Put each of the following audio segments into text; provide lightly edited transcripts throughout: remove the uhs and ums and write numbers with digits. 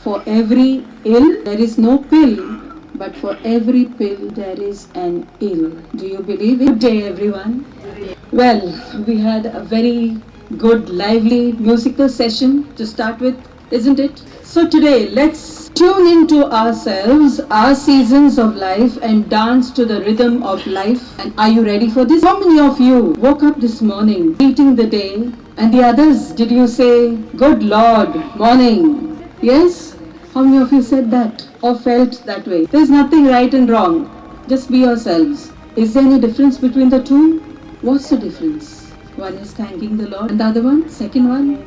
For every ill, there is no pill, but for every pill, there is an ill. Do you believe it? Good day, everyone. Well, we had a very good, lively musical session to start with, isn't it? So today, let's tune into ourselves, our seasons of life, and dance to the rhythm of life. And are you ready for this? How many of you woke up this morning, greeting the day, and the others, did you say, "Good Lord, morning"? Yes? How many of you said that or felt that way? There's nothing right and wrong. Just be yourselves. Is there any difference between the two? What's the difference? One is thanking the Lord and the other one, second one?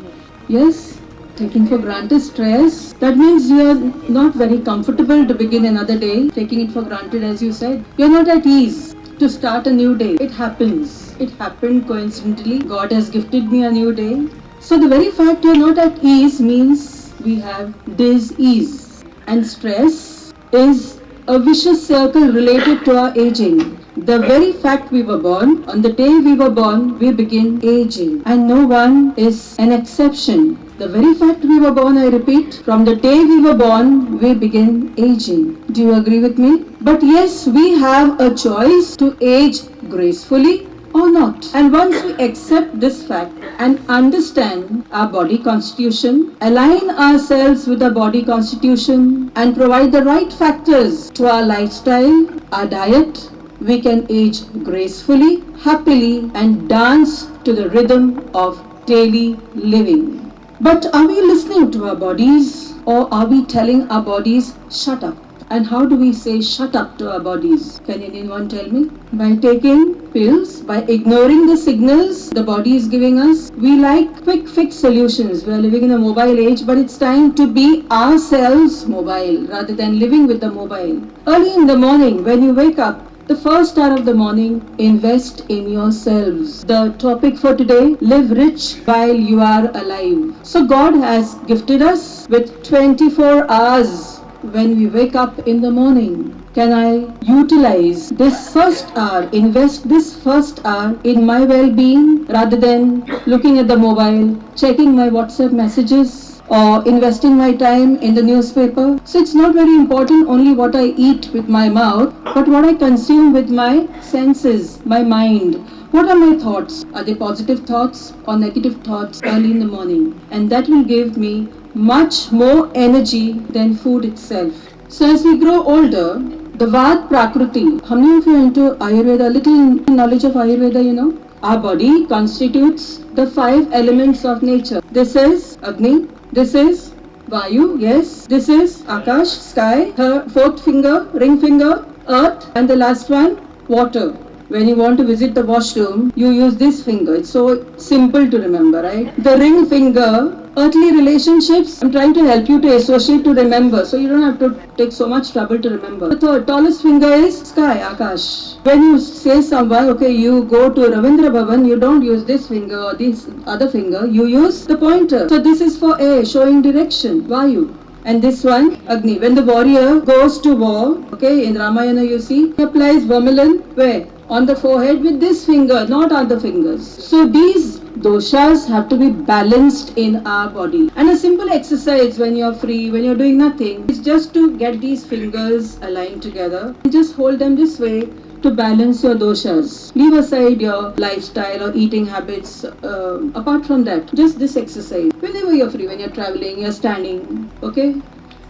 Yes? Taking for granted stress. That means you're not very comfortable to begin another day. Taking it for granted, as you said. You're not at ease to start a new day. It happens. It happened coincidentally. God has gifted me a new day. So the very fact you're not at ease means we have dis-ease, and stress is a vicious circle related to our aging. The very fact we were born, on the day we were born, we begin aging, and no one is an exception. The very fact we were born, I repeat, from the day we were born, we begin aging. Do you agree with me? But yes, we have a choice to age gracefully or not. And once we accept this fact and understand our body constitution, align ourselves with the body constitution, and provide the right factors to our lifestyle, our diet, we can age gracefully, happily, and dance to the rhythm of daily living. But are we listening to our bodies, or are we telling our bodies, shut up? And how do we say shut up to our bodies? Can anyone tell me? By taking pills, by ignoring the signals the body is giving us. We like quick fix solutions. We are living in a mobile age, but it's time to be ourselves mobile rather than living with the mobile. Early in the morning, when you wake up, the first hour of the morning, invest in yourselves. The topic for today, live rich while you are alive. So God has gifted us with 24 hours when we wake up in the morning. Can I utilize this first hour, invest this first hour in my well-being rather than looking at the mobile, checking my WhatsApp messages, or investing my time in the newspaper? So it's not very important only what I eat with my mouth, but what I consume with my senses, my mind. What are my thoughts? Are they positive thoughts or negative thoughts early in the morning? And that will give me much more energy than food itself. So as we grow older, the Vad Prakriti, how many of you are into Ayurveda, little knowledge of Ayurveda, you know? Our body constitutes the 5 elements of nature. This is Agni, this is Vayu, yes, this is Akash, sky, her 4th finger, ring finger, earth, and the last one, water. When you want to visit the washroom, you use this finger. It's so simple to remember, right? The ring finger, earthly relationships, I'm trying to help you to associate, to remember, so you don't have to take so much trouble to remember. The third, tallest finger is sky, Akash. When you say someone, okay, you go to Ravindra Bhavan, you don't use this finger or this other finger, you use the pointer. So this is for air, showing direction, Vayu. And this one, Agni. When the warrior goes to war, okay, in Ramayana you see, he applies vermilion, where? On the forehead with this finger, not other fingers. So these doshas have to be balanced in our body. And a simple exercise when you're free, when you're doing nothing, is just to get these fingers aligned together. Just hold them this way to balance your doshas. Leave aside your lifestyle or eating habits. Apart from that, just this exercise. Whenever you're free, when you're traveling, you're standing, okay?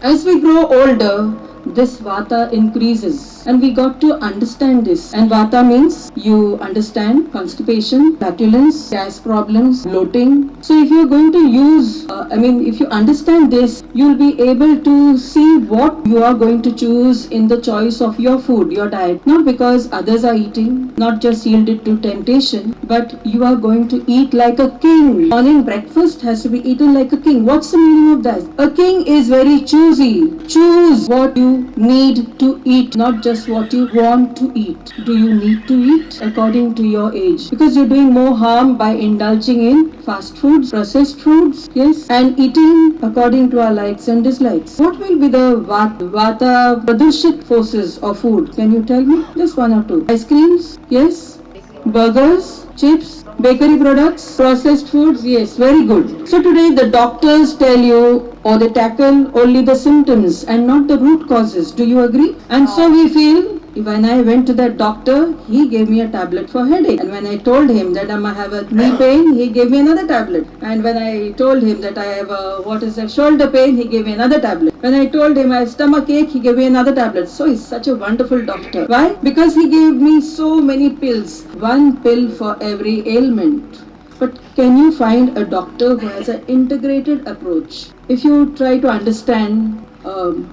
As we grow older, this Vata increases, and we got to understand this. And Vata means you understand constipation, flatulence, gas problems, bloating. So if you're going to use, if you understand this, you'll be able to see what you are going to choose in the choice of your food, your diet. Not because others are eating, not just yielded to temptation, but you are going to eat like a king. Morning breakfast has to be eaten like a king. What's the meaning of that? A king is very choosy. Choose what you need to eat, not just what you want to eat. Do you need to eat according to your age? Because you're doing more harm by indulging in fast foods, processed foods, yes, and eating according to our likes and dislikes. What will be the Vata Pradushit forces of food? Can you tell me? Just one or two. Ice creams, yes. Burgers, Chips, bakery products, processed foods, yes, very good. So today the doctors tell you or they tackle only the symptoms and not the root causes. Do you agree? And so we feel when I went to that doctor, he gave me a tablet for headache. And when I told him that I have a knee pain, he gave me another tablet. And when I told him that I have a shoulder pain, he gave me another tablet. When I told him I have stomach ache, he gave me another tablet. So he's such a wonderful doctor. Why? Because he gave me so many pills. One pill for every ailment. But can you find a doctor who has an integrated approach? If you try to understand,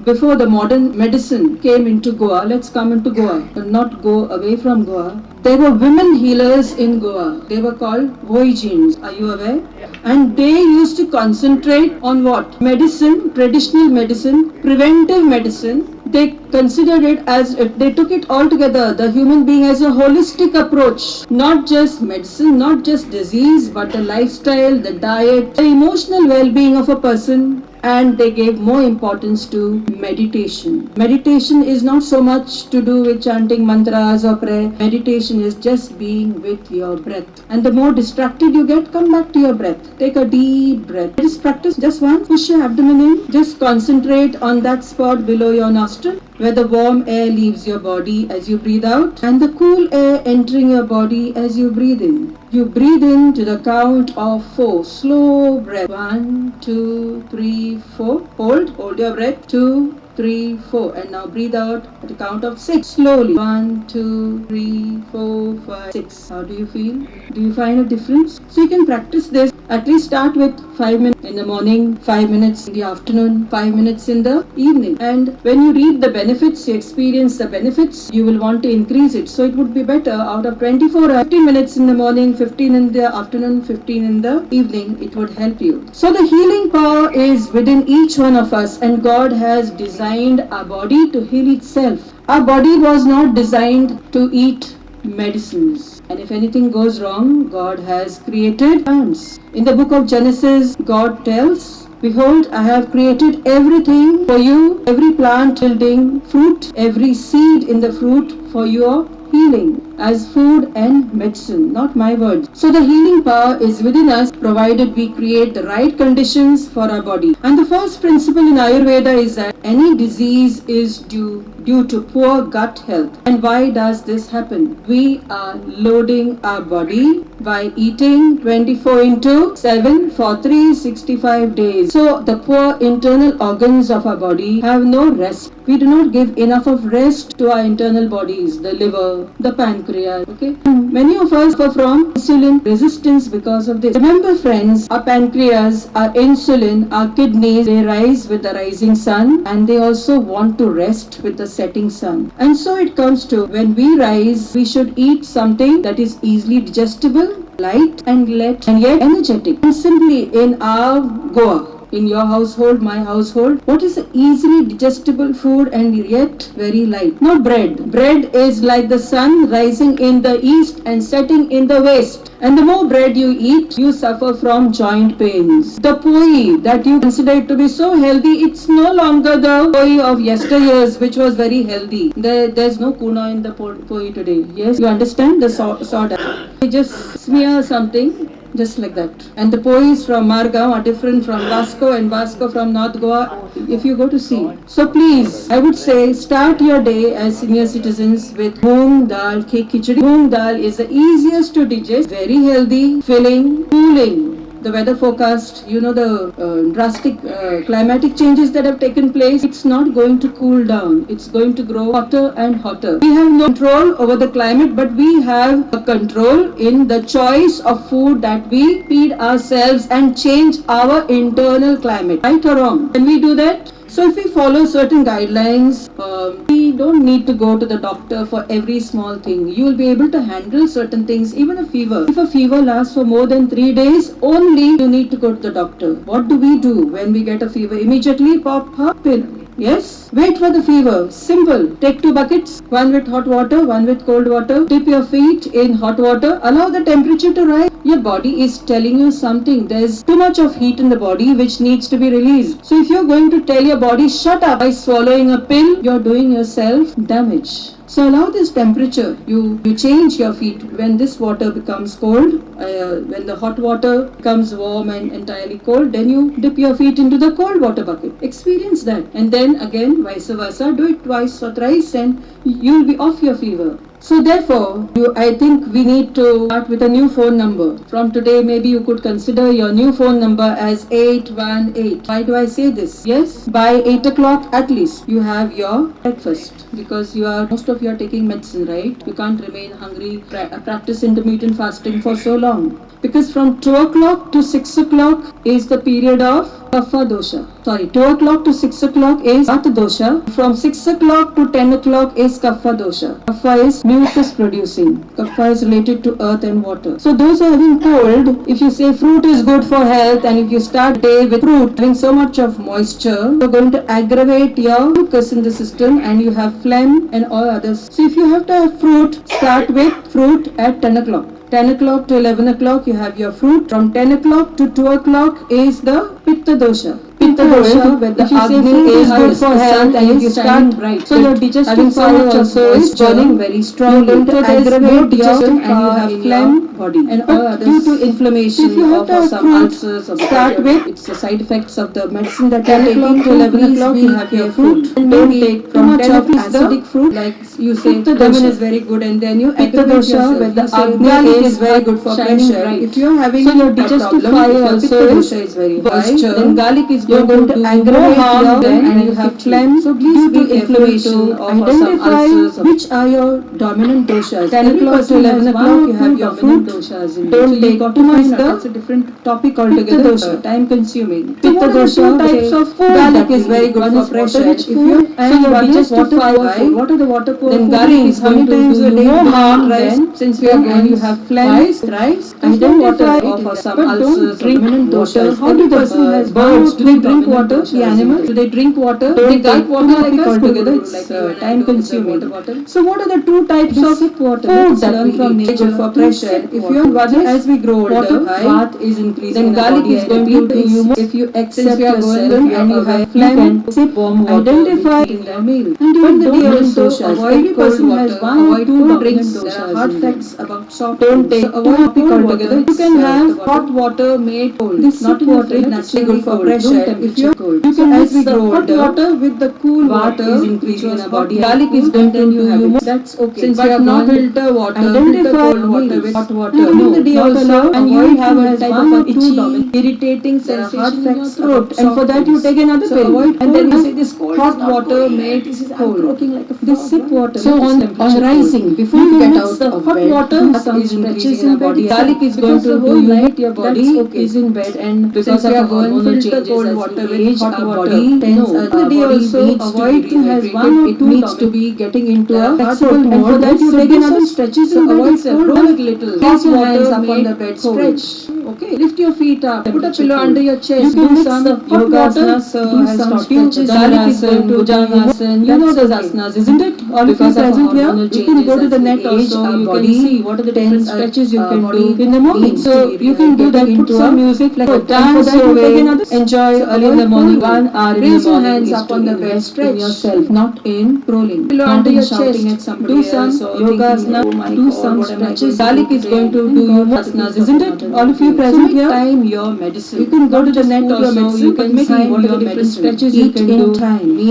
before the modern medicine came into Goa, let's come into Goa, not go away from Goa. There were women healers in Goa. They were called Vojins. Are you aware? And they used to concentrate on what? Medicine, traditional medicine, preventive medicine. They considered it as, they took it all together, the human being as a holistic approach. Not just medicine, not just disease, but the lifestyle, the diet, the emotional well-being of a person. And they gave more importance to meditation. Meditation is not so much to do with chanting mantras or prayer. Meditation is just being with your breath. And the more distracted you get, come back to your breath. Take a deep breath. Just practice just one. Push your abdomen in. Just concentrate on that spot below your nostril where the warm air leaves your body as you breathe out and the cool air entering your body as you breathe in. You breathe in to the count of 4. Slow breath. 1, 2, 3, 4. Hold your breath. 2, 3, 4. And now breathe out at the count of 6. Slowly. 1, 2, 3, 4, 5, 6. How do you feel? Do you find a difference? So you can practice this. At least start with 5 minutes in the morning, 5 minutes in the afternoon, 5 minutes in the evening. And when you read the benefits, you experience the benefits, you will want to increase it. So it would be better out of 24 hours, 15 minutes in the morning, 15 in the afternoon, 15 in the evening. It would help you. So the healing power is within each one of us, and God has designed our body to heal itself. Our body was not designed to eat medicines. And if anything goes wrong, God has created plants. In the book of Genesis, God tells, behold, I have created everything for you, every plant yielding fruit, every seed in the fruit for your healing as food and medicine, not my words. So the healing power is within us, provided we create the right conditions for our body. And the first principle in Ayurveda is that any disease is due to poor gut health. And why does this happen? We are loading our body by eating 24/7 for 365 days. So the poor internal organs of our body have no rest. We do not give enough of rest to our internal bodies, the liver, the pancreas, okay? Many of us suffer from insulin resistance because of this. Remember friends, our pancreas, our insulin, our kidneys, they rise with the rising sun and they also want to rest with the setting sun. And so it comes to when we rise, we should eat something that is easily digestible, light and yet energetic. And simply in our Goa, in your household, my household, what is easily digestible food and yet very light? Not bread. Bread is like the sun rising in the east and setting in the west. And the more bread you eat, you suffer from joint pains. The poi that you consider to be so healthy, it's no longer the poi of yesteryears, which was very healthy. There's no kuna in the poi today. Yes, you understand the soda. You just smear something just like that. And the pois from Margao are different from Vasco and Vasco from North Goa, if you go to see. So please, I would say start your day as senior citizens with moong dal ki khichdi. Moong dal is the easiest to digest, very healthy, filling, cooling. The weather forecast, you know, the drastic climatic changes that have taken place, it's not going to cool down. It's going to grow hotter and hotter. We have no control over the climate, but we have a control in the choice of food that we feed ourselves and change our internal climate. Right or wrong? Can we do that? So if we follow certain guidelines, we don't need to go to the doctor for every small thing. You will be able to handle certain things, even a fever. If a fever lasts for more than 3 days, only you need to go to the doctor. What do we do when we get a fever? Immediately pop a pill. Yes? Wait for the fever. Simple. Take 2 buckets, one with hot water, one with cold water. Dip your feet in hot water. Allow the temperature to rise. Your body is telling you something. There's too much of heat in the body which needs to be released. So if you're going to tell your body shut up by swallowing a pill, you're doing yourself damage. So allow this temperature. You change your feet when this water becomes cold. When the hot water becomes warm and entirely cold, then you dip your feet into the cold water bucket. Experience that, and then again vice versa. Do it twice or thrice, and you'll be off your fever. So therefore, I think we need to start with a new phone number. From today, maybe you could consider your new phone number as 818. Why do I say this? Yes, by 8 o'clock at least, you have your breakfast. Because most of you are taking medicine, right? You can't remain hungry, practice intermittent fasting for so long. Because from 2 o'clock to 6 o'clock is the period of Kapha dosha. 2 o'clock to 6 o'clock is Vata dosha. From 6 o'clock to 10 o'clock is Kapha dosha. Kapha is mucus producing. Kapha is related to earth and water. So those are having cold, if you say fruit is good for health, and if you start day with fruit having so much of moisture, you're going to aggravate your mucus in the system and you have phlegm and all others. So if you have to have fruit, start with fruit at 10 o'clock. 10 o'clock to 11 o'clock you have your fruit. From 10 o'clock to 2 o'clock is the Pitta dosha. Pitta dosha, where the Agni is good for health, and if you start bright, so your digestive power also is burning very strong. You're going to aggravate digestion and you have phlegm body and all others due to inflammation. If you have to some ulcers or start with, it's the side effects of the medicine that 10 o'clock to 11 o'clock you have your fruit. And don't take from 10 of acidic fruit, like you say lemon is very good, and then you aggravate yourself. Where the Agni is very good for pressure. If you are having so your digestive fire also is very high, then garlic is going to aggravate your and you have phlegm. So please be inflammation or identify which are your dominant doshas. 10 o'clock to 11 o'clock you have your fruit. Don't take too much. That's a different topic altogether. Time consuming. Pitta dosha types of food. Garlic is very good for pressure. If you and your digestive fire, what are the water poor? Then garlic is going to do you more harm than, since we are going you have phlegm, rice, identify for some ulcers, drink water. How do the birds, do they drink water? The animals, do they drink water? They gulp water like us altogether. It's time consuming. So what are the two types of food that learn from nature for pressure? If you are as we grow older, bath is increasing. Then garlic is going to do you more. If you accept yourself and you have phlegm, sip warm water. Identify their meal. And during the day also avoid cold water. Avoid cool drinks. There are hard facts about soft. Don't take avoid cold water. You can have hot water made cold. This not in water naturally good for pressure. If you cold. You can mix the hot water with the cool water is increasing in our body. Garlic is going to do you more. That's okay. Since you are not filter water, identify cold water with hot water. During the day also, and you have a type of a itchy, irritating sensation in your throat, and for that you take another pill. And then you say this hot water made cold. This sip water. So on rising, before you get out of hot water, some stretches in body. Garlic is going to do you night your body is in bed, and because you are going filter cold water with hot water, the day also avoid to have one or two needs to be getting into a flexible mode, and for that you take another stretches in bed. Avoid roll a little. Hot hands up on the bed, stretch. Okay, lift your feet up. Put a pillow under your chest. You can do some yoga asanas. Do some stretches. Garlic is going to Bhujangasana. You know those asanas, isn't it? Or if you present here, you can go to the net also. You can see what are the 10 stretches you can do in the morning. So you can do that. Put some music like a dance your way. Enjoy early in the morning. 1 hour in the morning. Raise your hands up on the bed. Stretch yourself, not in rolling. Pillow under your chest. Do some yoga asana. Do some stretches. Garlic is going to do your asanas, isn't it? All of you present here, time your medicine. You can go to the net also. You can see what are the different stretches you can do.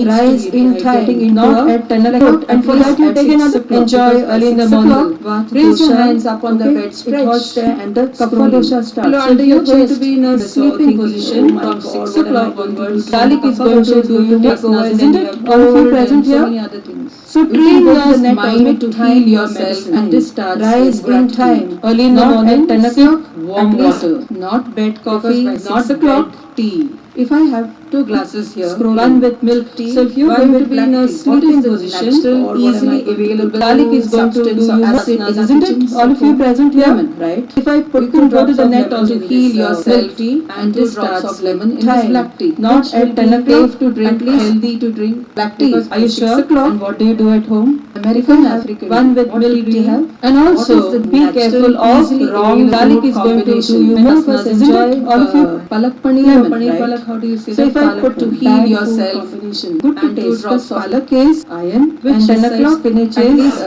Rise in time, not at 10 o'clock. And for that you take another. Enjoy early in the morning. Raise your hands up on the bed. Stretch and the Kapha dosha starts. So under your chest to be in a sleeping position from 6 o'clock onwards. Garlic is going to do you asanas, isn't it? All of you present here. So train your mind to heal yourself and this starts. Rise in time. Early in the morning, 10 o'clock, warm water. Not bed coffee, not the clock, tea. If I have 2 glasses here, one with milk tea, so if you're going to be in a sleeping position, easily available, garlic is going to do you acid, isn't it? All of you present here, right? If I put, you can go to the net also to heal yourself tea and 2 drops of lemon in this black tea. Not at 10 o'clock to drink, healthy to drink black tea. Are you sure? And what do you do at home? American, African, one with milk tea. And also be careful of wrong. Garlic is going to do you more asanas, isn't it? All of you, palak paneer, paneer palak how do you say So that? if I put to bad heal food yourself. combination, good to And 2 taste, drops because of palak is iron, which and 10 besides o'clock spinach at is least,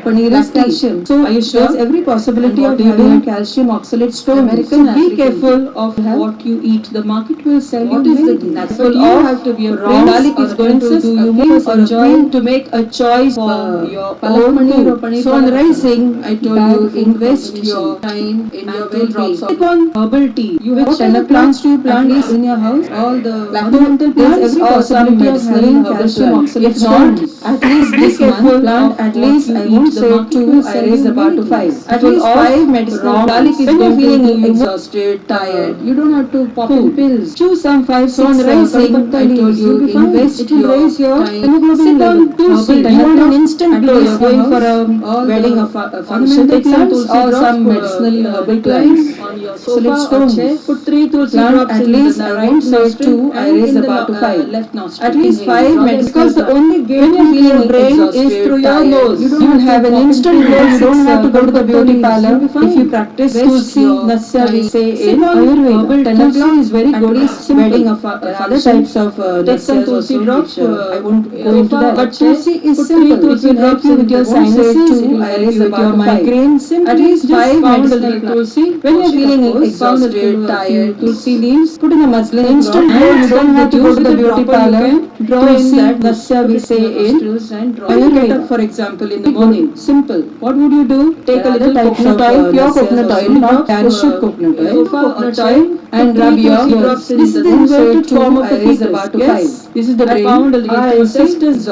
paneer is lactate. calcium. So Are you sure? there's every possibility And what of do you having do? a calcium oxalate stone. American So be African careful tea. of what you eat. The market will sell What you is many the things. natural But you of have to be a raw prince garlic or is a going to princess, do a you king more or or a queen to make a choice for for your palak own paneer food. or paneer So on palak. rising, I told Bad you, food invest combination. your time in And your 2 well-being. drops of on herbal tea. You have What what other plants do you at plant least in your house? All the lacto- ornamental plants. there's every Or some possibility of medicinal having herbal calcium plant. oxalate If not, stones. at least Be this careful month plant of at what least you I eat. won't The say market 2, will I sell raise you about to many 5. things. At Full least of 5 medicinal raw garlic is when you're going to feeling do you exhausted, tired, you don't have to pop in food. pills. Choose some 5, So 6 on rising, kalpatta I told leaves. you, You'll be fine. invest It will your raise your time. hemoglobin Sit level. on tulsi. Herbal You want an tea. instant At glow least in going your for house. a All wedding the of a ornamental function, take some plants tulsi or drops, some put, medicinal herbal declines plants on your sofa solid or chair. stones. Put 3 tulsi Plant drops at in least the I right won't say nostril 2, I and raise in the about to 5. left nostril. At At least least five 5 medicinal because the plants. only When gateway you're to your feeling brain is exhausted, through your tired, nose. you You don't will have have to an pop in instant pills. glow. You don't have to go to the beauty You'll be parlor. fine. If you practice Invest tulsi, your nasya, we time. say Sit in on Ayurveda. herbal 10 o'clock is very at good. least simple. Wedding of There are other types of take some nasyas tulsi also, drops, which I won't go into sofa that. or But chair. tulsi is Put simple. 3 It tulsi will help drops you in with your the won't say sinuses. 2, It will I help raise you with about your to 5. migraine. Simply At least just 5 pound a medicinal little plants. tulsi. When you're feeling exhausted, exhausted, tired, tulsi leaves, put in a muslin instant cloth, glow. and You don't have to go to the beauty parlor. Draw in that nasya we say in nostrils and draw. when you get up, for example, in the morning, simple. What would you do? Take a little coconut oil, pure coconut oil, not parachute coconut oil, coconut oil, and rub your ears. This is the inverted form of the fetus. Yes, this is the brain. Our ancestors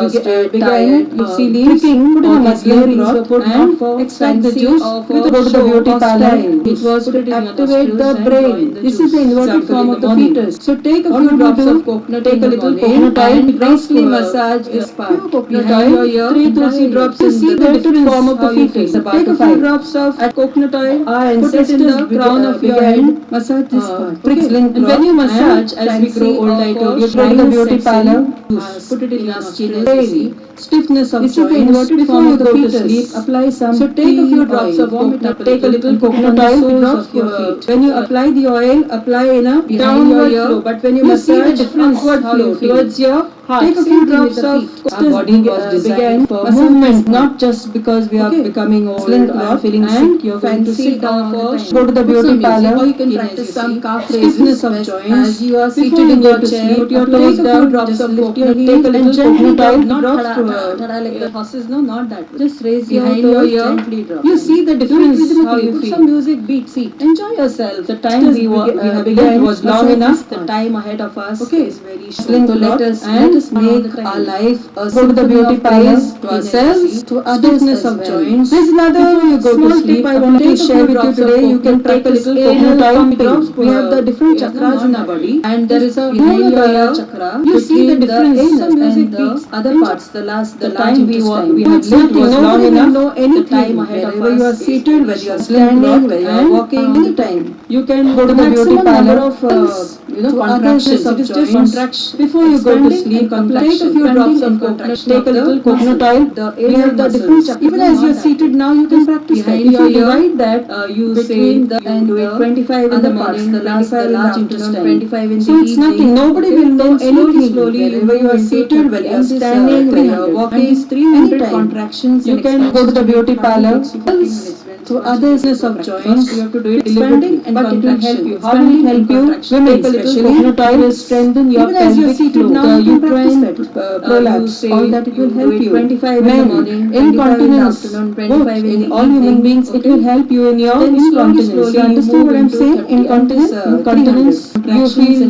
began clicking, put in a muslin cloth, and extract the juice with go to the beauty parlor. It was to activate the brain. This is the inverted form of the fetus. So take a few drops of coconut, take a little coconut oil, gracefully massage this part. Coconut oil, 3 tulsi drops. You see the different form of the fetus. Take a few drops of coconut oil. Our ancestors crown of your head. Massage this part. And when you massage, as we grow older, I told you, go to the beauty parlor. Put it in your skin. Stiffness of joints. Before you go to sleep, apply some. So take a few drops of coconut. Take a little coconut oil. Drops your feet. When you apply the oil, apply in a downward flow. But when you massage, upward flow towards your heart. Take a few drops of. Our body was designed for movement, not just because we are becoming old or feeling sick. You're going to sit down first. Go to the beauty parlor. Or you can practice some calf raises. Stiffness of joints. As you are seated in your chair, put your toes down. Drops of coconut. Take a little coconut oil. Not like the horses. No, not that. Just raise your toes gently. Drop. You see the difference. How you feel. Some music beat. Seat. Enjoy yourself. The time we have begun was long enough. The time ahead of us is very short. So let us make our life a go to the beauty parlor to ourselves, to others of joints. There's another small tip I want to share with you today. You can take a little coconut oil pumping. We have the different chakras in our body, and there is a whole chakra. You see the difference. Some music beats. Other parts, the time we have lived was long enough. Know any time ahead of us. Whether you are seated, whether you are standing, whether you are walking, anytime you can go to the beauty parlor of contractions. It is just contraction. Before you go to sleep, take a few drops of coconut. Take a little coconut oil. We have the different chakras. Even as you are seated now, you can practice that. If you divide that, you say and do it 25 in the morning, the large intestine, 25 in the evening. So it's nothing. Nobody will know anything. Slowly, whether you are seated, whether you are standing, whether you are walking, 300 contractions. You can go to the beauty parlor. To others of joints, you have to do it deliberately, but it will help you. How will it help you? Women, especially, coconut oil will strengthen your pelvic floor. The uterine prolapse, all that it will help you. 25 in the morning, incontinence, both in all human beings, it will help you in your incontinence. You understand what I am saying? Incontinence, you feel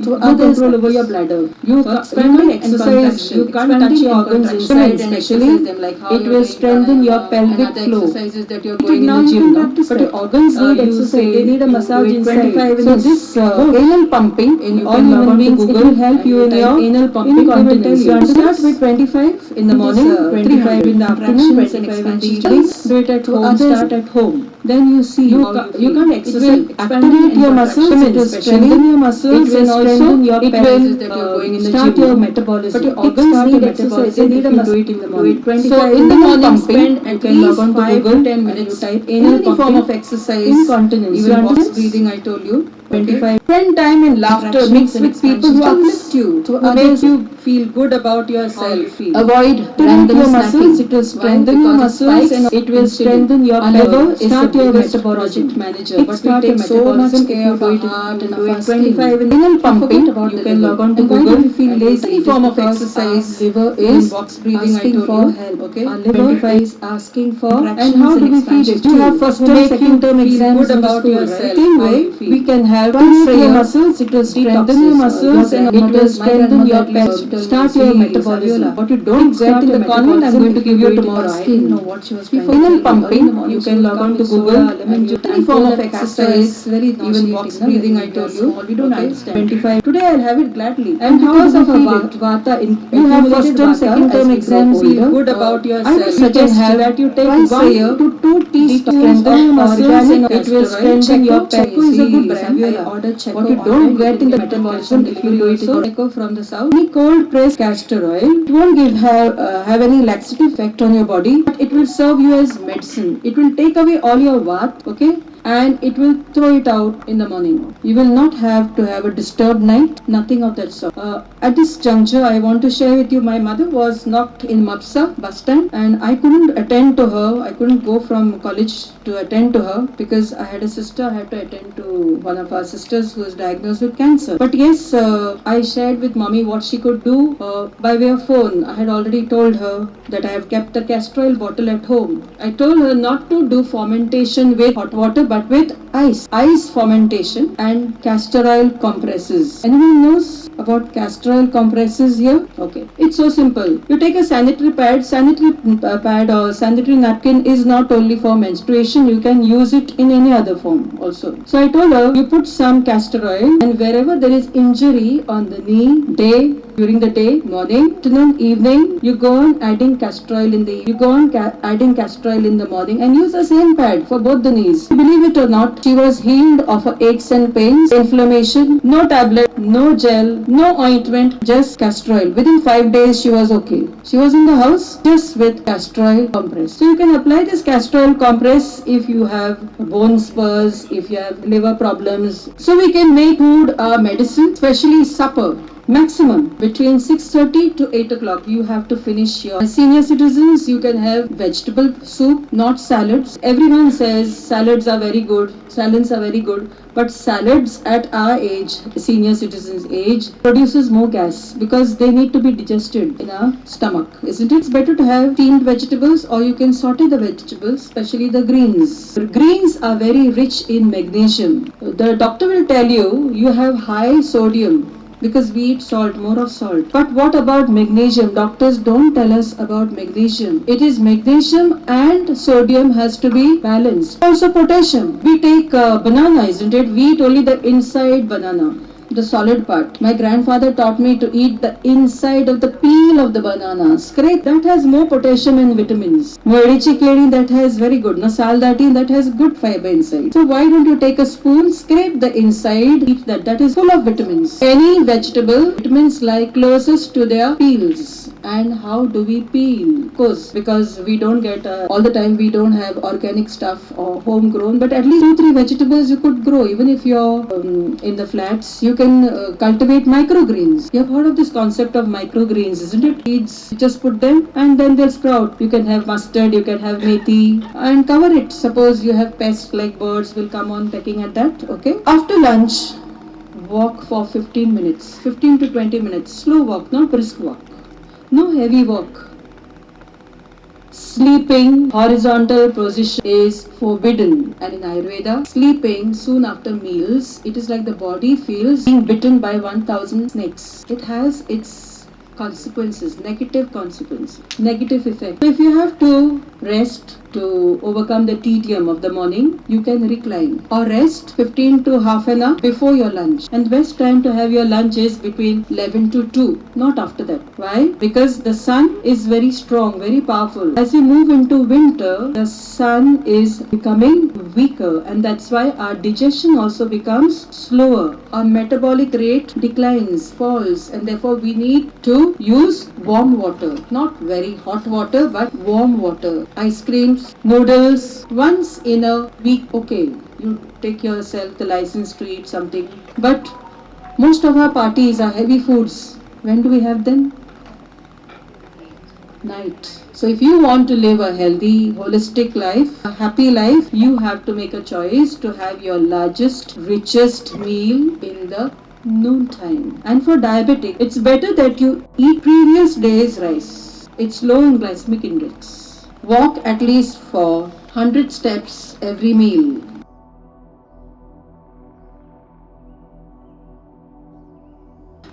to others control over your bladder. You can't exercise, you can't touch your organs inside, especially it will strengthen your pelvic floor. Exercises that you're going in the gym, but your organs need exercise. They need a massage inside. So this anal pumping in all human beings, it will help you in your anal pumping incontinence. You start with 25 in the morning, 25 in the afternoon, 25 in the evening. Do it at home. Start at home. Then you see you can't exercise. It will activate your muscles. It will strengthen your muscles. It will strengthen your pelvis. That you're going in the gym. Start your metabolism. But your organs need exercise. They need a massage. Do it in the morning. 25 in the morning. Spend at least 5 to 10 minutes. Type any form of exercise. Incontinence. Even box breathing, I told you. 25. Spend time in laughter. Mix with people who uplift you, who make you feel good about yourself. Avoid random your muscles. It will strengthen your muscles and it will strengthen your liver. Start your metabolism. Manager, but we take so much care of our heart and our 25 in renal pumping. You can log on to Google. If you feel lazy, any form of exercise, liver is box breathing. Asking for help. Okay, our liver is asking for. And how do we feed it? You have first term, second term exams good about yourself. Same way, we can have your muscles. It will strengthen your muscles and it will strengthen your pest. Start your metabolism. What you don't get in the convent, I'm going to give you tomorrow. I didn't know what she was trying to tell. Pumping, you can log on to Google. Any form of exercise, even box breathing, I told you. We don't understand. 25. Today I'll have it gladly. And because of a vata, you have first term, second term exams. Feel good about yourself. I suggest that you take 1 to 2 teaspoons of muscles and it will strengthen your pest. Checo is a good brand. I order Checo. What you don't get in the metabolism if you do it in Checo from the south. Any cold pressed castor oil, it won't have any laxative effect on your body, but it will serve you as medicine. It will take away all your vat, okay? And it will throw it out in the morning. You will not have to have a disturbed night, nothing of that sort. At this juncture, I want to share with you, my mother was knocked in Mapsa bus stand and I couldn't attend to her. I couldn't go from college to attend to her because I had a sister. I had to attend to one of our sisters who was diagnosed with cancer. But yes, I shared with mommy what she could do by way of phone. I had already told her that I have kept a castor oil bottle at home. I told her not to do fermentation with hot water but with ice fermentation and castor oil compresses. Anyone knows about castor oil compresses here? Okay, it's so simple. You take a sanitary pad or sanitary napkin is not only for menstruation, you can use it in any other form also. So I told her, you put some castor oil and wherever there is injury on the knee, during the day, morning, afternoon, evening, you go on adding castor oil in the morning and use the same pad for both the knees. Believe it or not, she was healed of her aches and pains, inflammation, no tablet, no gel, no ointment, just castor oil. Within 5 days, she was okay. She was in the house just with castor oil compress. So you can apply this castor oil compress if you have bone spurs, if you have liver problems. So we can make food our medicine, especially supper. Maximum between 6:30 to 8 o'clock you have to finish your senior citizens. You can have vegetable soup, not salads. Everyone says salads are very good, but salads at our age, senior citizens age, produces more gas because they need to be digested in our stomach, isn't it? It's better to have steamed vegetables or you can saute the vegetables, especially the greens. The greens are very rich in magnesium. The doctor will tell you have high sodium because we eat salt, more of salt. But what about magnesium? Doctors don't tell us about magnesium. It is magnesium and sodium has to be balanced. Also potassium. We take banana, isn't it? We eat only the inside banana, the solid part. My grandfather taught me to eat the inside of the peel of the banana. Scrape, that has more potassium and vitamins. Morichikeri, that has very good. Nasaldati, that has good fiber inside. So why don't you take a spoon, scrape the inside, eat that. That is full of vitamins. Any vegetable, vitamins lie closest to their peels. And how do we peel? Of course, because we don't get all the time, we don't have organic stuff or homegrown, but at least 2-3 vegetables you could grow. Even if you're in the flats, you can cultivate microgreens. You have heard of this concept of microgreens, isn't it? Seeds, just put them and then they'll sprout. You can have mustard, you can have methi and cover it. Suppose you have pests like birds will come on pecking at that, okay? After lunch, walk for 15 minutes, 15 to 20 minutes. Slow walk, not brisk walk. No heavy walk. Sleeping horizontal position is forbidden, and in Ayurveda, sleeping soon after meals, it is like the body feels being bitten by 1000 snakes. It has its consequences, negative effect. So if you have to rest to overcome the tedium of the morning, you can recline or rest 15 to half an hour before your lunch. And the best time to have your lunch is between 11 to 2, not after that. Why? Because the sun is very strong, very powerful. As we move into winter, the sun is becoming weaker, and that's why our digestion also becomes slower. Our metabolic rate declines, falls, and therefore we need to use warm water, not very hot water, but warm water. Ice cream, items, noodles, once in a week, okay, you take yourself the license to eat something. But most of our parties are heavy foods. When do we have them? Night. So if you want to live a healthy, holistic life, a happy life, you have to make a choice to have your largest, richest meal in the noon time. And for diabetic, it's better that you eat previous day's rice. It's low in glycemic index. Walk at least for 100 steps every meal.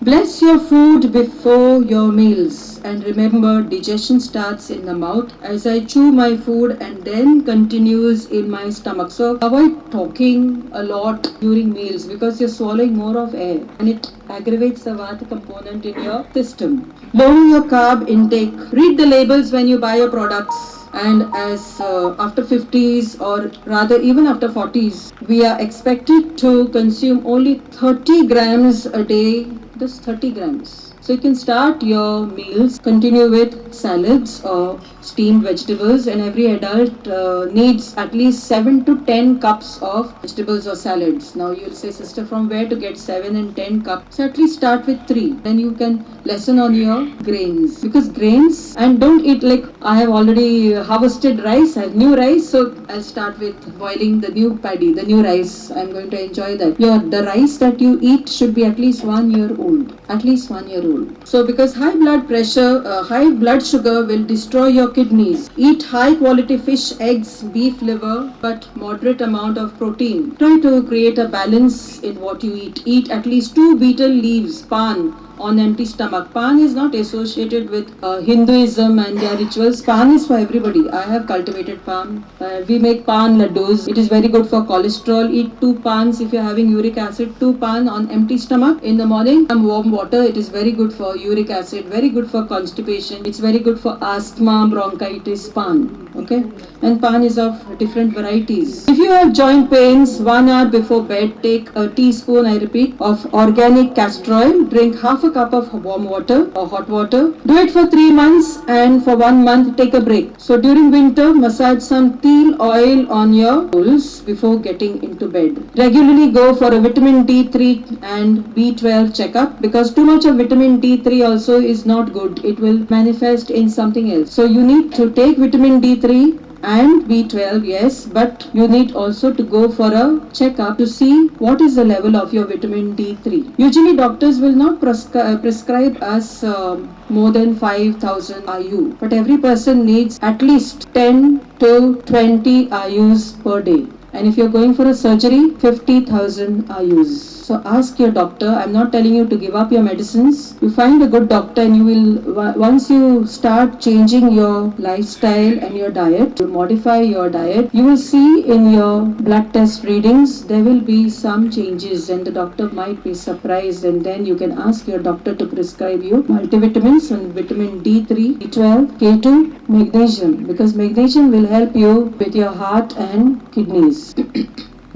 Bless your food before your meals, and remember, digestion starts in the mouth as I chew my food and then continues in my stomach. So avoid talking a lot during meals because you're swallowing more of air and it aggravates the vata component in your system. Lower your carb intake. Read the labels when you buy your products. And as after 50s, or rather even after 40s, we are expected to consume only 30 grams a day. Just 30 grams. So you can start your meals, continue with salads or steamed vegetables, and every adult needs at least 7 to 10 cups of vegetables or salads. Now you'll say, sister, from where to get 7 and 10 cups? So at least start with 3. Then you can lessen on your grains. Because grains, and don't eat like I have already harvested rice, I have new rice, so I'll start with boiling the new paddy, the new rice. I'm going to enjoy that. The rice that you eat should be at least 1 year old. At least 1 year old. So because high blood pressure, high blood sugar will destroy your kidneys. Eat high quality fish, eggs, beef liver, but moderate amount of protein. Try to create a balance in what you eat. Eat at least 2 betel leaves, pan, on empty stomach. Pan is not associated with Hinduism and their rituals. Pan is for everybody. I have cultivated pan. We make pan laddus. It is very good for cholesterol. Eat 2 pans if you are having uric acid. 2 pan on empty stomach in the morning. Some warm water. It is very good for uric acid. Very good for constipation. It's very good for asthma, bronchitis. Pan. Okay. And pan is of different varieties. If you have joint pains, 1 hour before bed, take a teaspoon, I repeat, of organic castor oil. Drink half a cup of warm water or hot water. Do it for 3 months, and for 1 month take a break. So during winter, massage some teal oil on your pulse before getting into bed. Regularly go for a vitamin D3 and B12 checkup, because too much of vitamin D3 also is not good. It will manifest in something else. So you need to take vitamin D3 and B12, yes, but you need also to go for a checkup to see what is the level of your vitamin D3. Usually doctors will not prescribe us more than 5,000 IU, but every person needs at least 10 to 20 IUs per day. And if you're going for a surgery, 50,000 IUs. So ask your doctor. I'm not telling you to give up your medicines. You find a good doctor, and you will, once you start changing your lifestyle and your diet, to modify your diet, you will see in your blood test readings, there will be some changes, and the doctor might be surprised, and then you can ask your doctor to prescribe you multivitamins and vitamin D3, B12, K2, magnesium, because magnesium will help you with your heart and kidneys.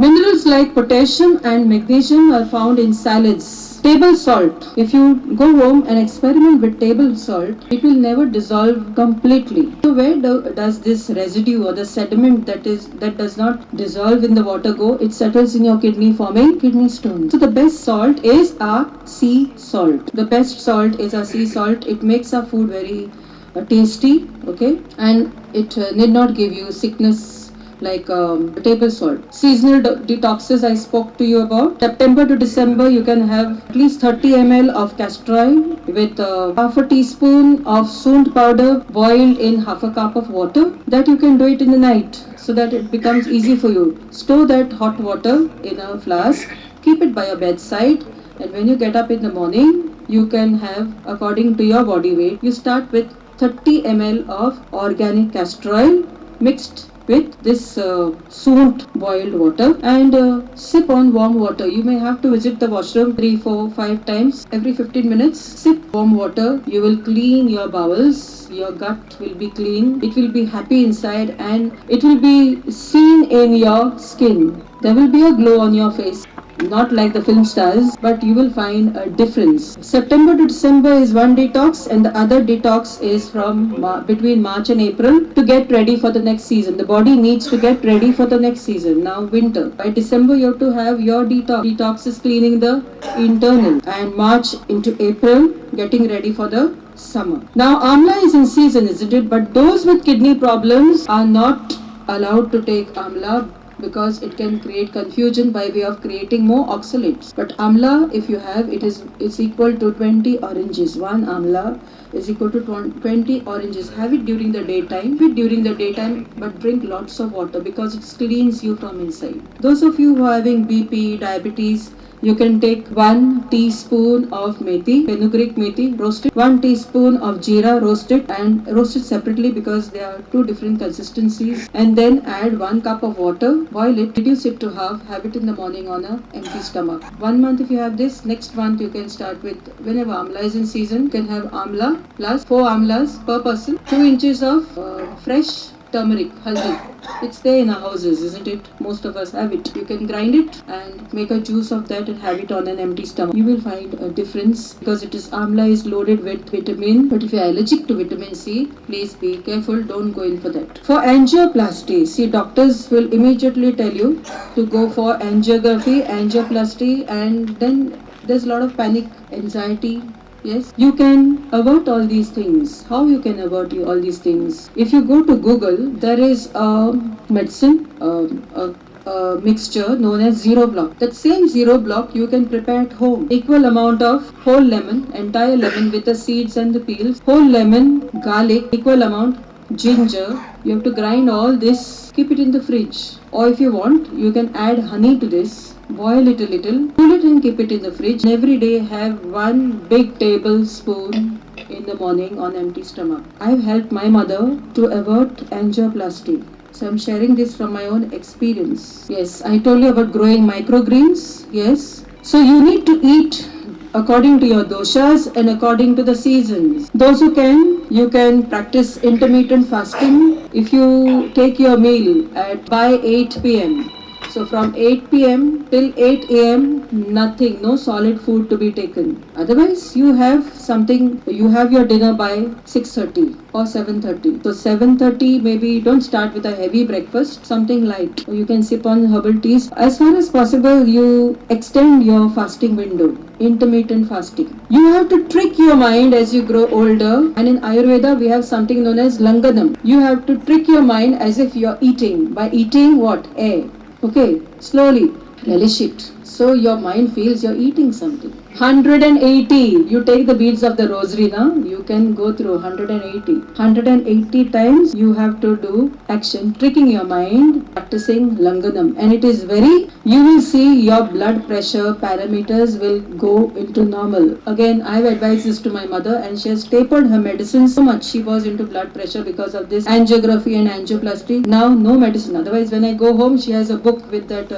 Minerals like potassium and magnesium are found in salads. Table salt. If you go home and experiment with table salt, it will never dissolve completely. So where does this residue or the sediment that does not dissolve in the water go? It settles in your kidney, forming kidney stones. So the best salt is our sea salt. The best salt is our sea salt. It makes our food very tasty, okay, and it need not give you sickness like table salt. Seasonal detoxes I spoke to you about. September to December, you can have at least 30 ml of castor oil with half a teaspoon of soond powder boiled in half a cup of water. That you can do it in the night so that it becomes easy for you. Store that hot water in a flask. Keep it by your bedside, and when you get up in the morning, you can have according to your body weight. You start with 30 ml of organic castor oil mixed with this soond boiled water, and sip on warm water. You may have to visit the washroom 3, 4, 5 times every 15 minutes. Sip warm water. You will clean your bowels. Your gut will be clean. It will be happy inside, and it will be seen in your skin. There will be a glow on your face. not like the film stars, but you will find a difference. September to December is one detox, and the other detox is from between March and April to get ready for the next season. The body needs to get ready for the next season. Now winter. By December you have to have your detox. Detox is cleaning the internal, and March into April getting ready for the summer. Now amla is in season, isn't it? But those with kidney problems are not allowed to take amla because it can create confusion by way of creating more oxalates. But amla, if you have, it's equal to 20 oranges. One amla is equal to 20 oranges. Have it during the daytime. Have it during the daytime, but drink lots of water because it cleans you from inside. Those of you who are having BP, diabetes, you can take 1 teaspoon of methi, fenugreek methi, roasted, 1 teaspoon of jeera, roasted and roasted separately because they are two different consistencies. And then add 1 cup of water, boil it, reduce it to half, have it in the morning on an empty stomach. 1 month if you have this, next month you can start with, whenever amla is in season, you can have amla plus 4 amlas per person, 2 inches of fresh turmeric, haldi. It's there in our houses, isn't it? Most of us have it. You can grind it and make a juice of that and have it on an empty stomach. You will find a difference because amla is loaded with vitamin. But if you are allergic to vitamin C, please be careful. Don't go in for that. For angioplasty, see, doctors will immediately tell you to go for angioplasty, and then there's a lot of panic, anxiety. Yes, you can avert all these things. How you can avert all these things? If you go to Google, there is a medicine, a mixture known as Zero Block. That same Zero Block you can prepare at home. Equal amount of whole lemon, entire lemon with the seeds and the peels, whole lemon, garlic, equal amount, ginger. You have to grind all this, keep it in the fridge. Or if you want, you can add honey to this. Boil it a little, cool it and keep it in the fridge. And every day have 1 big tablespoon in the morning on empty stomach. I've helped my mother to avert angioplasty. So I'm sharing this from my own experience. Yes, I told you about growing microgreens. Yes. So you need to eat according to your doshas and according to the seasons. Those who can, you can practice intermittent fasting. If you take your meal by 8 p.m. So from 8 p.m. till 8 a.m. nothing, no solid food to be taken. Otherwise you have your dinner by 6:30 or 7:30. So 7:30 maybe don't start with a heavy breakfast, something light. Or you can sip on herbal teas. As far as possible, you extend your fasting window. Intermittent fasting. You have to trick your mind as you grow older, and in Ayurveda we have something known as langanam. You have to trick your mind as if you are eating. By eating what? Air. Okay, slowly relish it. So your mind feels you're eating something. 180. You take the beads of the rosary now. You can go through 180. 180 times you have to do action, tricking your mind, practicing langanam. And it is you will see your blood pressure parameters will go into normal. Again, I have advised this to my mother, and she has tapered her medicine so much. She was into blood pressure because of this angiography and angioplasty. Now no medicine. Otherwise, when I go home, she has a book with that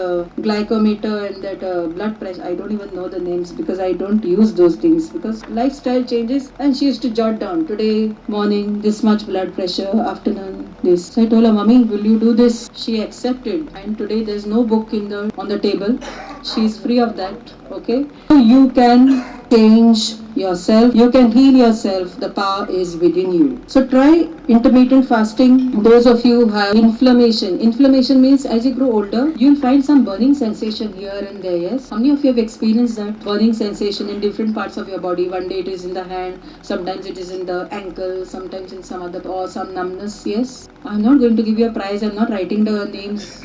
glycometer and that blood pressure. I don't even know the names because I don't use those things because lifestyle changes, and she used to jot down today morning this much blood pressure, afternoon this. So I told her, Mommy, will you do this? She accepted, and today there's no book on the table. She's free of that. Okay, so you can change yourself, you can heal yourself. The power is within you. So try intermittent fasting. Those of you who have inflammation means as you grow older you'll find some burning sensation here and there. Yes, how many of you have experienced that burning sensation in different parts of your body? One day it is in the hand, sometimes it is in the ankle, sometimes in some other, or some numbness. Yes, I'm not going to give you a prize. I'm not writing the names.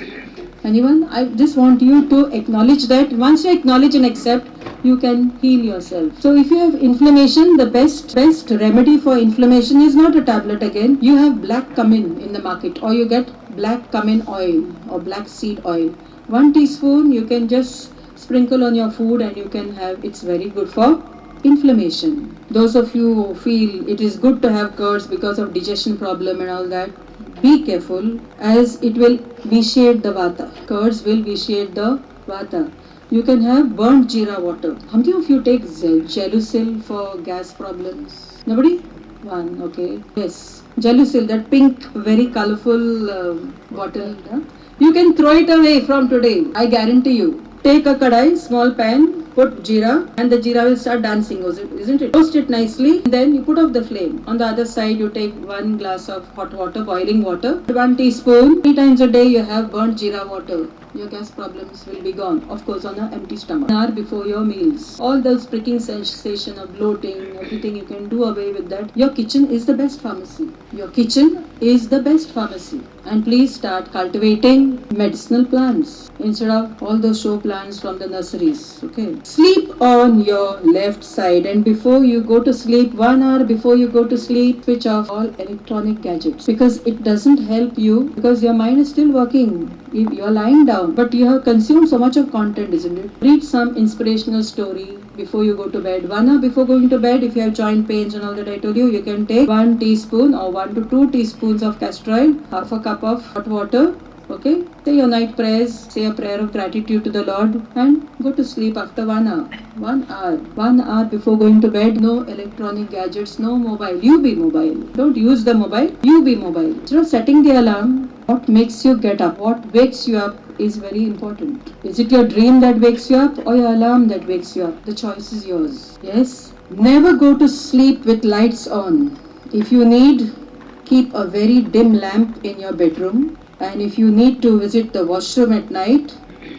Anyone? I just want you to acknowledge that. Once you acknowledge and accept, you can heal yourself. So if you have inflammation, the best remedy for inflammation is not a tablet again. You have black cumin in the market, or you get black cumin oil or black seed oil. 1 teaspoon you can just sprinkle on your food and you can have. It's very good for inflammation. Those of you who feel it is good to have curds because of digestion problem and all that, be careful, as it will vitiate the vata. Curds will vitiate the vata. You can have burnt jeera water. How many of you take Gelusil for gas problems? Nobody? One, okay. Yes, Gelusil, that pink, very colorful bottle. You can throw it away from today. I guarantee you. Take a kadai, small pan, put jeera, and the jeera will start dancing, isn't it? Roast it nicely, then you put off the flame. On the other side, you take 1 glass of hot water, boiling water, 1 teaspoon. 3 times a day you have burnt jeera water. Your gas problems will be gone. Of course, on an empty stomach. An hour before your meals. All those pricking sensation of bloating, everything, you can do away with that. Your kitchen is the best pharmacy. Your kitchen is the best pharmacy. And please start cultivating medicinal plants instead of all those show plants from the nurseries. Okay. Sleep on your left side, and before you go to sleep, 1 hour before you go to sleep, switch off all electronic gadgets, because it doesn't help you, because your mind is still working. If you're lying down, but you have consumed so much of content, isn't it? Read some inspirational story before you go to bed. 1 hour before going to bed, if you have joint pains and all that I told you, you can take 1 teaspoon or 1 to 2 teaspoons of castor oil, half a cup of hot water. Okay, say your night prayers, say a prayer of gratitude to the Lord, and go to sleep after 1 hour. 1 hour. 1 hour before going to bed. No electronic gadgets, no mobile. You be mobile. Don't use the mobile. You be mobile. Instead of setting the alarm, what makes you get up? What wakes you up is very important. Is it your dream that wakes you up, or your alarm that wakes you up? The choice is yours. Yes? Never go to sleep with lights on. If you need, keep a very dim lamp in your bedroom. And if you need to visit the washroom at night,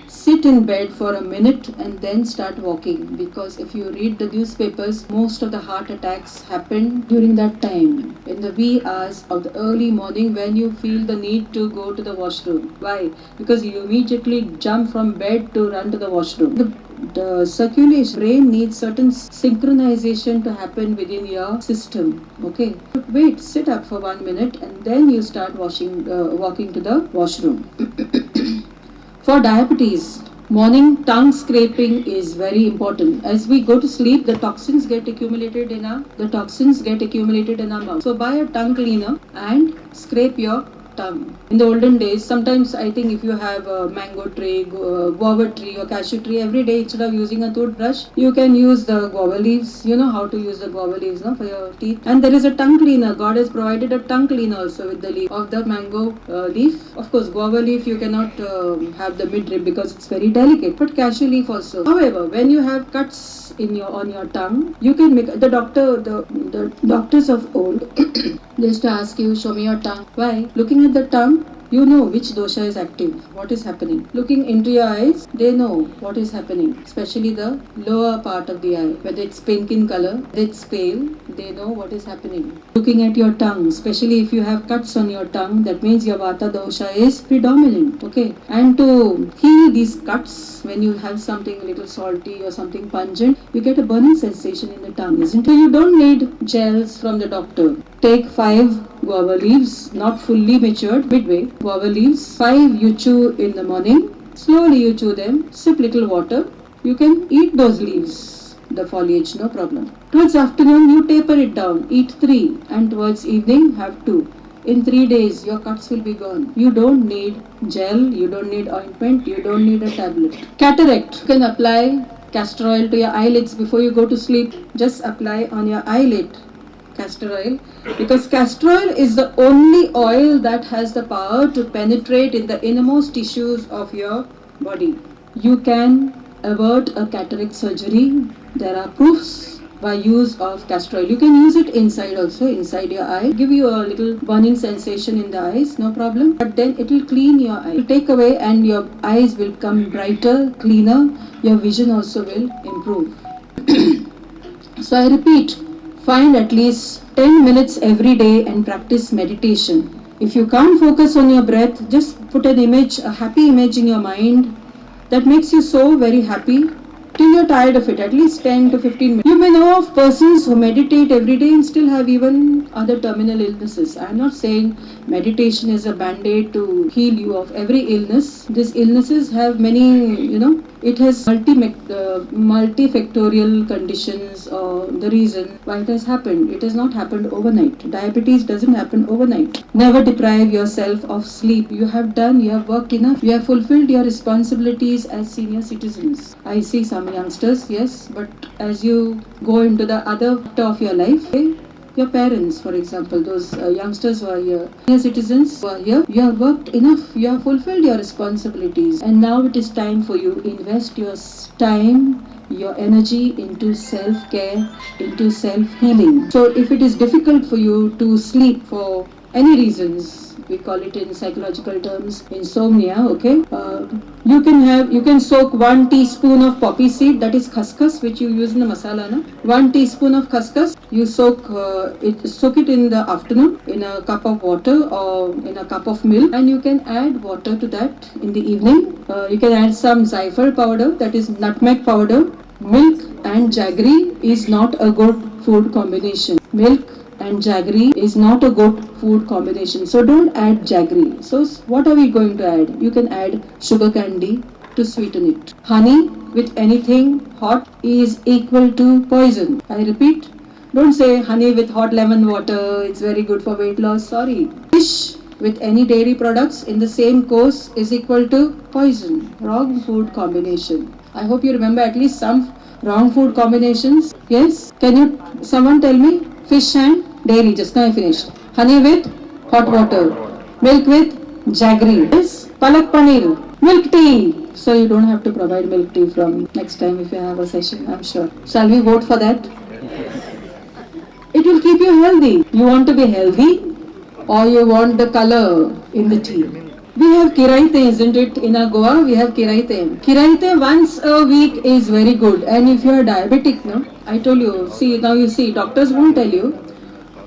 sit in bed for a minute and then start walking, because if you read the newspapers, most of the heart attacks happen during that time, in the wee hours of the early morning, when you feel the need to go to the washroom. Why? Because you immediately jump from bed to run to the washroom. The circulation, brain needs certain synchronization to happen within your system. Okay, but wait, sit up for 1 minute and then you start walking to the washroom. For diabetes, morning tongue scraping is very important. As we go to sleep, the toxins get accumulated in our mouth. So buy a tongue cleaner and scrape your tongue. In the olden days, sometimes I think if you have a mango tree, guava tree or cashew tree, every day instead of using a toothbrush, you can use the guava leaves. You know how to use the guava leaves, no, for your teeth. And there is a tongue cleaner. God has provided a tongue cleaner also with the leaf of the mango leaf. Of course, guava leaf you cannot have the midrib because it's very delicate. But cashew leaf also. However, when you have cuts on your tongue, you can make the doctors of old they used to ask you, show me your tongue. Why? Looking at the tongue, you know which dosha is active, what is happening. Looking into your eyes, they know what is happening, especially the lower part of the eye, whether it's pink in color, whether it's pale, they know what is happening. Looking at your tongue, especially if you have cuts on your tongue, that means your vata dosha is predominant. Okay, and to heal these cuts, when you have something a little salty or something pungent, you get a burning sensation in the tongue, isn't it? So you don't need gels from the doctor. Take 5 guava leaves, not fully matured, midway guava leaves. 5 you chew in the morning. Slowly you chew them, sip little water. You can eat those leaves, the foliage, no problem. Towards afternoon you taper it down, eat 3, and towards evening have 2. In 3 days your cuts will be gone. You don't need gel, you don't need ointment, you don't need a tablet. Cataract, you can apply castor oil to your eyelids before you go to sleep. Just apply on your eyelid castor oil, because castor oil is the only oil that has the power to penetrate in the innermost tissues of your body. You can avert a cataract surgery. There are proofs by use of castor oil. You can use it inside also, inside your eye. Give you a little burning sensation in the eyes, no problem. But then it will clean your eye. It will take away and your eyes will become brighter, cleaner. Your vision also will improve. So I repeat, find at least 10 minutes every day and practice meditation. If you can't focus on your breath, just put an image, a happy image in your mind that makes you so very happy till you're tired of it, at least 10 to 15 minutes. You may know of persons who meditate every day and still have even other terminal illnesses. I'm not saying meditation is a band-aid to heal you of every illness. These illnesses have many, it has multifactorial conditions or the reason why it has happened. It has not happened overnight. Diabetes doesn't happen overnight. Never deprive yourself of sleep. You have worked enough. You have fulfilled your responsibilities as senior citizens. I see some youngsters, yes, but as you go into the other part of your life, Your parents, for example, those youngsters who are here, senior citizens who are here, you have worked enough, you have fulfilled your responsibilities, and now it is time for you to invest your time, your energy into self-care, into self-healing. So if it is difficult for you to sleep for any reasons, we call it in psychological terms insomnia, okay, you can soak 1 teaspoon of poppy seed, that is khaskhas, which you use in the masala, na? 1 teaspoon of khaskhas, you soak it in the afternoon in a cup of water or in a cup of milk, and you can add water to that in the evening. You can add some zaifar powder, that is nutmeg powder. Milk and jaggery is not a good food combination. Milk and jaggery is not a good food combination. So don't add jaggery. So what are we going to add? You can add sugar candy to sweeten it. Honey with anything hot is equal to poison. I repeat, don't say honey with hot lemon water, it's very good for weight loss. Sorry. Fish with any dairy products in the same course is equal to poison. Wrong food combination. I hope you remember at least some wrong food combinations. Yes? Can you, someone tell me? Fish and dairy, just now I finished. Honey with hot water. Milk with jaggery. Yes? Palak paneer. Milk tea. So you don't have to provide milk tea from next time if you have a session, I'm sure. Shall we vote for that? It will keep you healthy. You want to be healthy or you want the color in the tea? We have kiraite, isn't it? In our Goa, we have kiraite. Kiraite once a week is very good. And if you are diabetic, no, I told you, see, now you see, doctors won't tell you.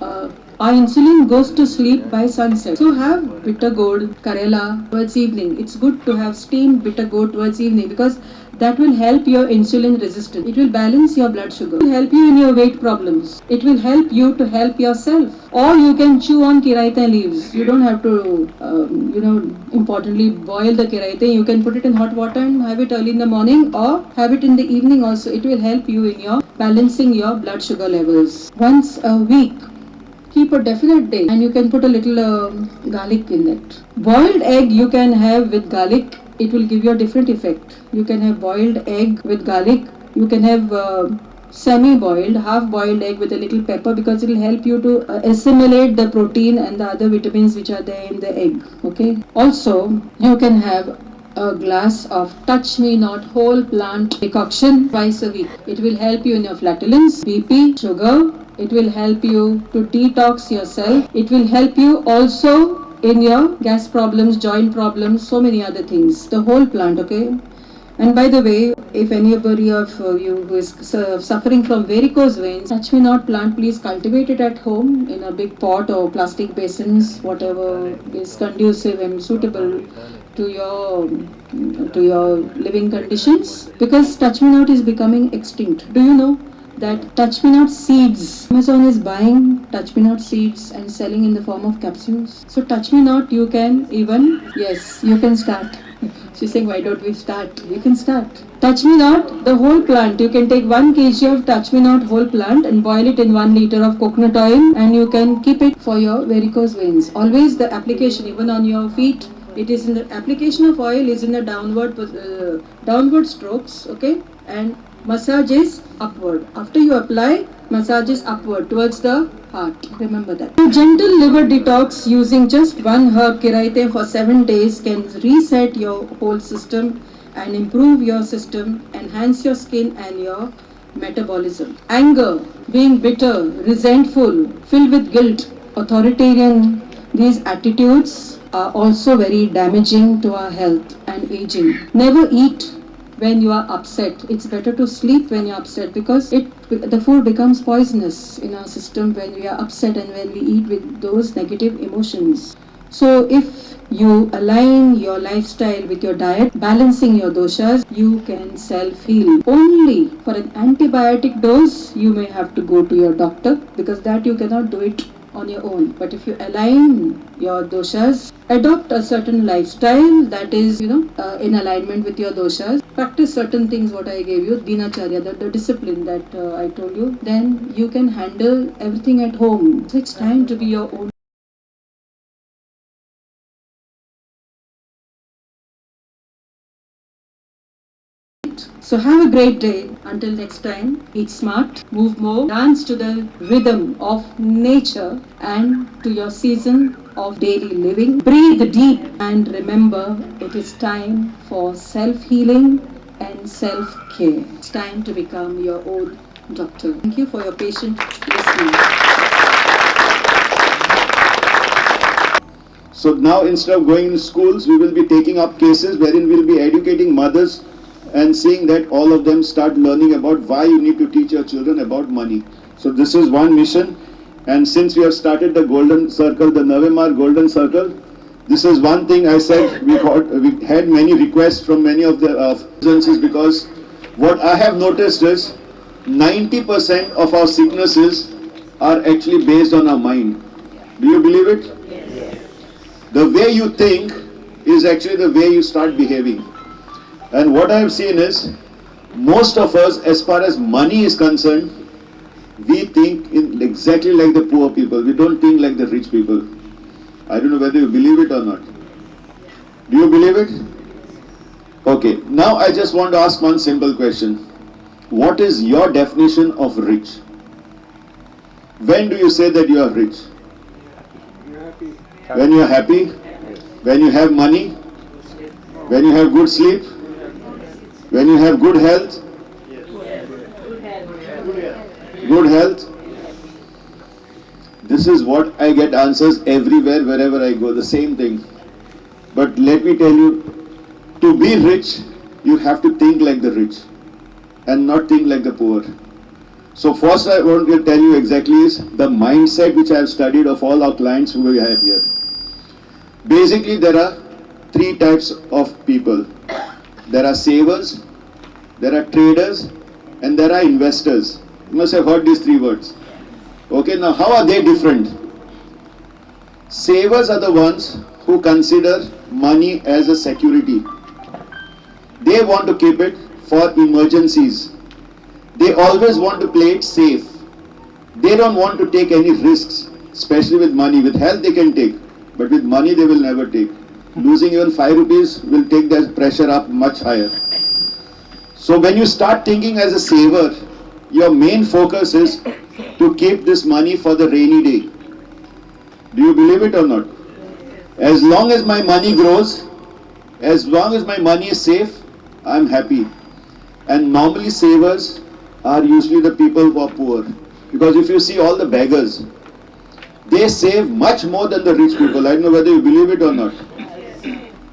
Our insulin goes to sleep by sunset. So have bitter gourd, karela towards evening. It's good to have steamed bitter gourd towards evening because that will help your insulin resistance. It will balance your blood sugar. It will help you in your weight problems. It will help you to help yourself. Or you can chew on kiraita leaves. You don't have to, importantly boil the kiraita. You can put it in hot water and have it early in the morning or have it in the evening also. It will help you in your balancing your blood sugar levels. Once a week, keep a definite day and you can put a little garlic in it. Boiled egg you can have with garlic. It will give you a different effect. You can have boiled egg with garlic. You can have semi-boiled, half-boiled egg with a little pepper because it will help you to assimilate the protein and the other vitamins which are there in the egg. Okay. Also, you can have a glass of touch me not whole plant decoction twice a week. It will help you in your flatulence, BP, sugar. It will help you to detox yourself. It will help you also in your gas problems, joint problems, so many other things. The whole plant, okay? And by the way, if anybody of you who is suffering from varicose veins, touch me not plant, please cultivate it at home in a big pot or plastic basins, whatever is conducive and suitable to your living conditions. Because touch me not is becoming extinct. Do you know that touch me not seeds, Amazon is buying touch me not seeds and selling in the form of capsules? So touch me not, you can even, yes, you can start. She's saying, why don't we start? You can start. Touch me not, the whole plant. You can take 1 kg of touch me not whole plant and boil it in 1 liter of coconut oil and you can keep it for your varicose veins. Always the application, even on your feet, it is in the application of oil is in the downward strokes, okay? And massage is upward. After you apply, massage is upward towards the heart. Remember that. A gentle liver detox using just one herb kiraite for 7 days can reset your whole system and improve your system, enhance your skin and your metabolism. Anger, being bitter, resentful, filled with guilt, authoritarian, these attitudes are also very damaging to our health and aging. Never eat when you are upset. It's better to sleep when you're upset because the food becomes poisonous in our system when we are upset and when we eat with those negative emotions. So if you align your lifestyle with your diet, balancing your doshas, you can self-heal. Only for an antibiotic dose, you may have to go to your doctor because that you cannot do it on your own. But if you align your doshas, adopt a certain lifestyle that is, in alignment with your doshas, practice certain things what I gave you, dinacharya, the discipline that I told you, then you can handle everything at home. So it's time to be your own. So have a great day. Until next time, eat smart, move more, dance to the rhythm of nature and to your season of daily living. Breathe deep and remember it is time for self-healing and self-care. It's time to become your own doctor. Thank you for your patient listening. So now instead of going in schools, we will be taking up cases wherein we will be educating mothers and seeing that all of them start learning about why you need to teach your children about money. So this is one mission, and since we have started the Golden Circle, the Navemar Golden Circle, this is one thing I said we had many requests from many of the agencies, because what I have noticed is 90% of our sicknesses are actually based on our mind. Do you believe it? Yes. The way you think is actually the way you start behaving. And what I have seen is, most of us, as far as money is concerned, we think exactly like the poor people. We don't think like the rich people. I don't know whether you believe it or not. Do you believe it? Okay, now I just want to ask one simple question. What is your definition of rich? When do you say that you are rich? When you are happy? When you have money? When you have good sleep? When you have good health? Good health. This is what I get answers everywhere, wherever I go, the same thing. But let me tell you, to be rich, you have to think like the rich and not think like the poor. So first I want to tell you exactly is the mindset which I have studied of all our clients who we have here. Basically, there are three types of people. There are savers, there are traders, and there are investors. You must have heard these three words. Okay, now how are they different? Savers are the ones who consider money as a security. They want to keep it for emergencies. They always want to play it safe. They don't want to take any risks, especially with money. With health they can take, but with money they will never take. Losing even 5 rupees will take their pressure up much higher. So when you start thinking as a saver, your main focus is to keep this money for the rainy day. Do you believe it or not? As long as my money grows, as long as my money is safe, I am happy. And normally savers are usually the people who are poor. Because if you see all the beggars, they save much more than the rich people. I don't know whether you believe it or not.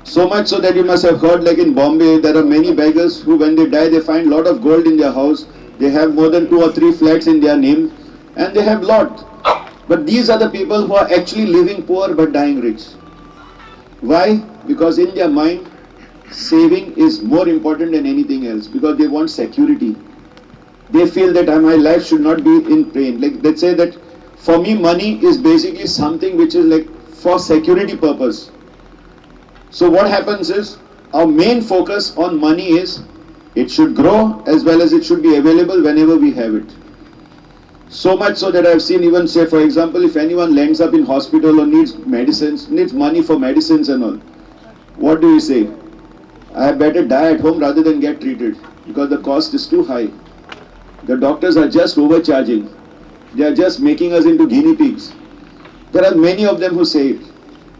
So much so that you must have heard, like in Bombay, there are many beggars who when they die, they find lot of gold in their house. They have more than 2 or 3 flats in their name, and they have lot. But these are the people who are actually living poor but dying rich. Why? Because in their mind, saving is more important than anything else, because they want security. They feel that my life should not be in pain. Like let's say that for me, money is basically something which is like for security purpose. So what happens is, our main focus on money is, it should grow as well as it should be available whenever we have it. So much so that I have seen, even say for example, if anyone lands up in hospital or needs medicines, needs money for medicines and all, what do we say? I better die at home rather than get treated, because the cost is too high. The doctors are just overcharging. They are just making us into guinea pigs. There are many of them who say it.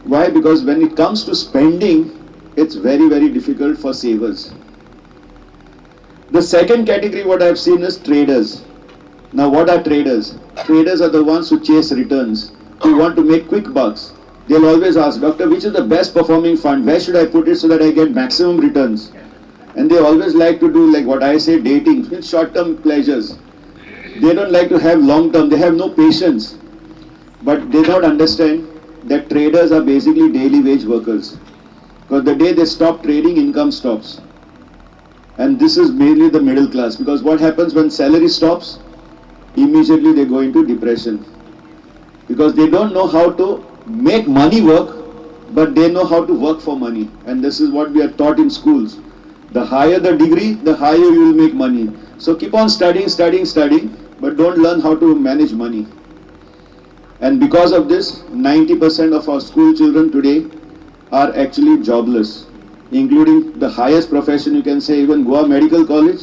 Why? Because when it comes to spending, it's very, very difficult for savers. The second category what I have seen is traders. Now what are traders? Traders are the ones who chase returns, who want to make quick bucks. They'll always ask, doctor, which is the best performing fund? Where should I put it so that I get maximum returns? And they always like to do like what I say, dating, with short-term pleasures. They don't like to have long-term, they have no patience. But they don't understand that traders are basically daily wage workers. Because the day they stop trading, income stops. And this is mainly the middle class, because what happens when salary stops? Immediately they go into depression. Because they don't know how to make money work, but they know how to work for money. And this is what we are taught in schools. The higher the degree, the higher you will make money. So keep on studying, but don't learn how to manage money. And because of this, 90% of our school children today are actually jobless. including the highest profession, you can say even Goa Medical College.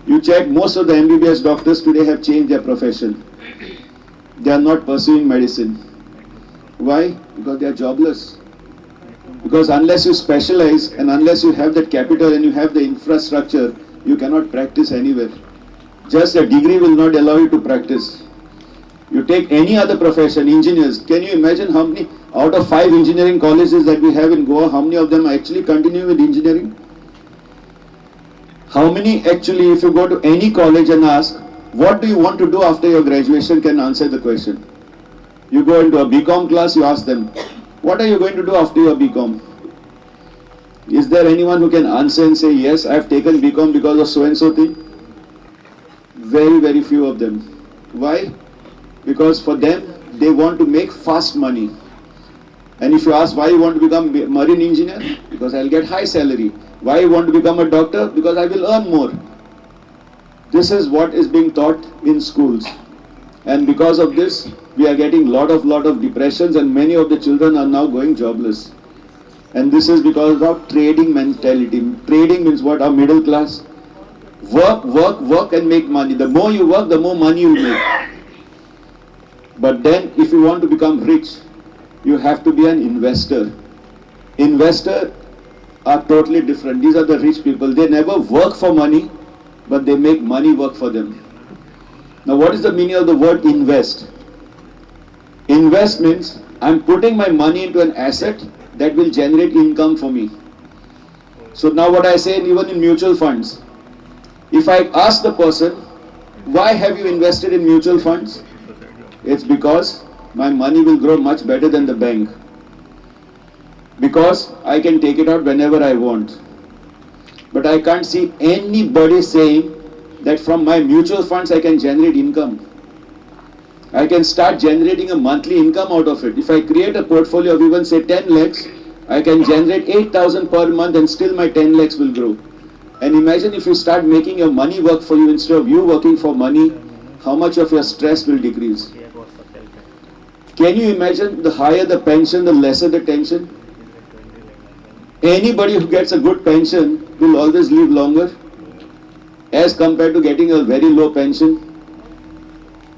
You check, most of the MBBS doctors today have changed their profession. They are not pursuing medicine. Why? Because they are jobless. Because unless you specialize and unless you have that capital and you have the infrastructure, you cannot practice anywhere. Just a degree will not allow you to practice. You take any other profession, engineers, can you imagine how many, out of 5 engineering colleges that we have in Goa, how many of them actually continue with engineering? How many actually, if you go to any college and ask, what do you want to do after your graduation, can answer the question. You go into a BCom class, you ask them, what are you going to do after your BCom? Is there anyone who can answer and say, yes, I have taken BCom because of so and so thing? Very, very few of them. Why? Because for them, they want to make fast money. And if you ask why you want to become a marine engineer, because I'll get high salary. Why you want to become a doctor? Because I will earn more. This is what is being taught in schools. And because of this, we are getting lot of depressions, and many of the children are now going jobless. And this is because of trading mentality. Trading means what? Our middle class. Work and make money. The more you work, the more money you make. But then if you want to become rich, you have to be an investor. Investors are totally different. These are the rich people. They never work for money, but they make money work for them. Now what is the meaning of the word invest? Invest means I'm putting my money into an asset that will generate income for me. So now what I say, even in mutual funds, if I ask the person, why have you invested in mutual funds? It's because my money will grow much better than the bank. Because I can take it out whenever I want. But I can't see anybody saying that from my mutual funds I can generate income. I can start generating a monthly income out of it. If I create a portfolio of even say 10 lakhs, I can generate 8,000 per month and still my 10 lakhs will grow. And imagine if you start making your money work for you instead of you working for money, how much of your stress will decrease. Can you imagine the higher the pension, the lesser the tension? Anybody who gets a good pension will always live longer as compared to getting a very low pension.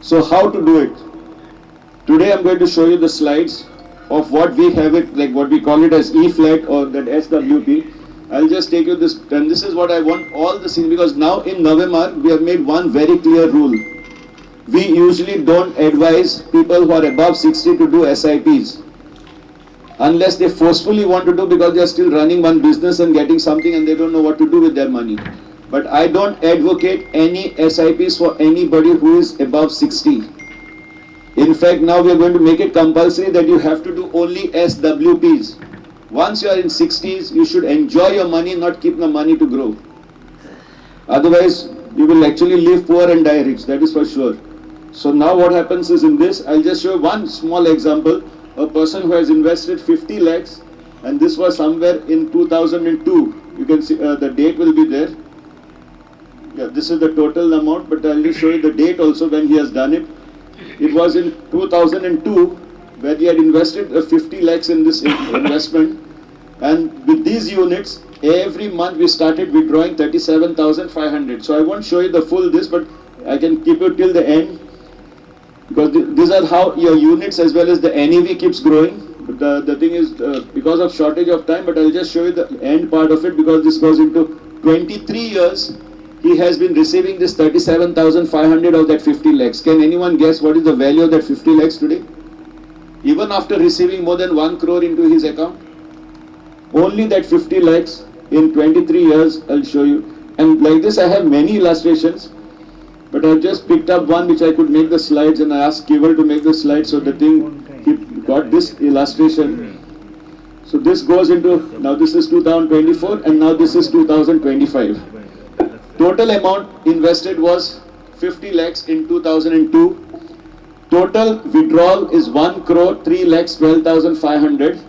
So how to do it? Today I'm going to show you the slides of what we have it, like what we call it as E-flat or that SWP. I'll just take you this, and this is what I want all the scenes, because now in November we have made one very clear rule. We usually don't advise people who are above 60 to do SIPs unless they forcefully want to do, because they are still running one business and getting something and they don't know what to do with their money. But I don't advocate any SIPs for anybody who is above 60. In fact, now we are going to make it compulsory that you have to do only SWPs. Once you are in 60s, you should enjoy your money, not keep the money to grow. Otherwise, you will actually live poor and die rich, that is for sure. So now what happens is, in this, I'll just show one small example. A person who has invested 50 lakhs, and this was somewhere in 2002. You can see the date will be there. Yeah, this is the total amount, but I'll just show you the date also when he has done it. It was in 2002 where he had invested 50 lakhs in this investment, and with these units, every month we started withdrawing 37,500. So I won't show you the full this, but I can keep it till the end, because these are how your units as well as the NAV keeps growing. But the thing is, because of shortage of time, but I'll just show you the end part of it, because this goes into 23 years. He has been receiving this 37,500 of that 50 lakhs. Can anyone guess what is the value of that 50 lakhs today? Even after receiving more than 1 crore into his account, only that 50 lakhs in 23 years, I'll show you. And like this I have many illustrations, but I've just picked up one which I could make the slides, and I asked Keval to make the slides, so the thing, he got this illustration. So this goes into, now this is 2024 and now this is 2025. Total amount invested was 50 lakhs in 2002. Total withdrawal is 1 crore 3 lakhs 12,500.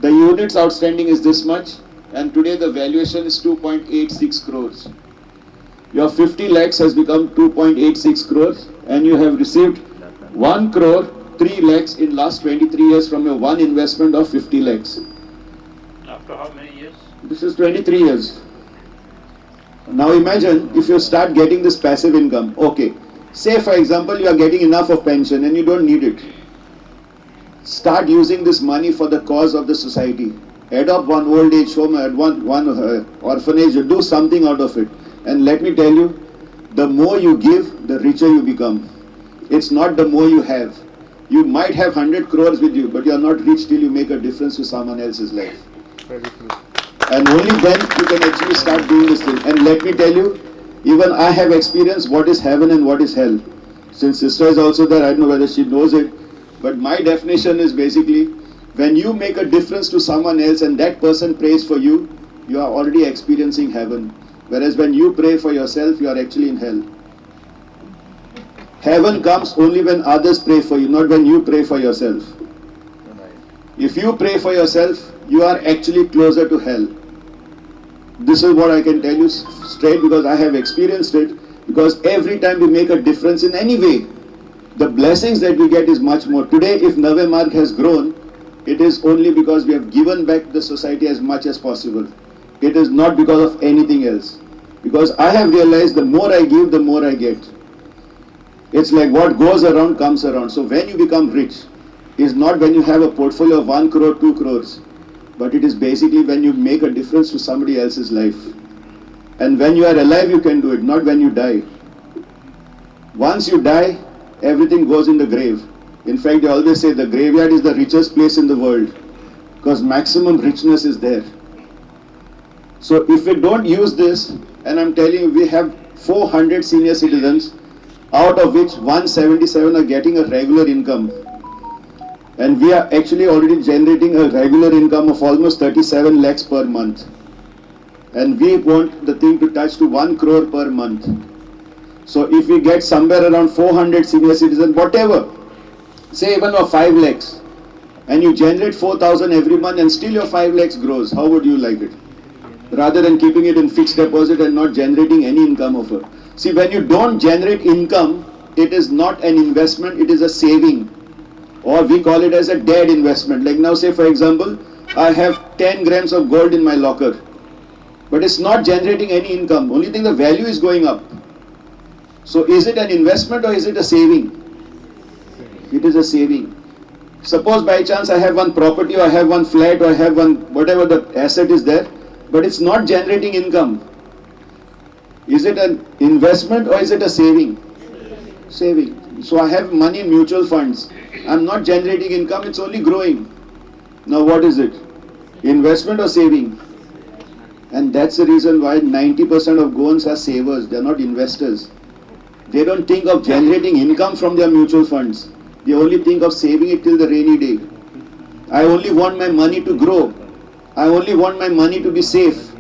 The units outstanding is this much, and today the valuation is 2.86 crores. Your 50 lakhs has become 2.86 crores, and you have received 1 crore 3 lakhs in last 23 years from your one investment of 50 lakhs. After how many years? This is 23 years. Now imagine if you start getting this passive income. Okay, say for example you are getting enough of pension and you don't need it. Start using this money for the cause of the society. Adopt one old age home, one orphanage, do something out of it. And let me tell you, the more you give, the richer you become. It's not the more you have. You might have 100 crores with you, but you are not rich till you make a difference to someone else's life. Very true. And only then you can actually start doing this thing. And let me tell you, even I have experienced what is heaven and what is hell. Since sister is also there, I don't know whether she knows it. But my definition is basically, when you make a difference to someone else and that person prays for you, you are already experiencing heaven. Whereas when you pray for yourself, you are actually in hell. Heaven comes only when others pray for you, not when you pray for yourself. If you pray for yourself, you are actually closer to hell. This is what I can tell you straight, because I have experienced it. Because every time we make a difference in any way, the blessings that we get is much more. Today, if Nave Marg has grown, it is only because we have given back the society as much as possible. It is not because of anything else. Because I have realized the more I give, the more I get. It's like what goes around comes around. So when you become rich, is not when you have a portfolio of 1 crore, 2 crores, but it is basically when you make a difference to somebody else's life. And when you are alive, you can do it, not when you die. Once you die, everything goes in the grave. In fact, they always say the graveyard is the richest place in the world, because maximum richness is there. So if we don't use this, and I'm telling you, we have 400 senior citizens, out of which 177 are getting a regular income. And we are actually already generating a regular income of almost 37 lakhs per month. And we want the thing to touch to 1 crore per month. So if we get somewhere around 400 senior citizens, whatever, say even of 5 lakhs, and you generate 4,000 every month and still your 5 lakhs grows, how would you like it? Rather than keeping it in fixed deposit and not generating any income of it. See, when you don't generate income, it is not an investment, it is a saving. Or we call it as a dead investment. Like now, say for example, I have 10 grams of gold in my locker, but it's not generating any income. Only thing, the value is going up. So is it an investment or is it a saving? It is a saving. Suppose by chance I have one property, or I have one flat, or I have one, whatever the asset is there, but it's not generating income. Is it an investment or is it a saving? Saving. So I have money in mutual funds. I'm not generating income, it's only growing. Now what is it? Investment or saving? And that's the reason why 90% of Goans are savers, they're not investors. They don't think of generating income from their mutual funds. They only think of saving it till the rainy day. I only want my money to grow. I only want my money to be safe.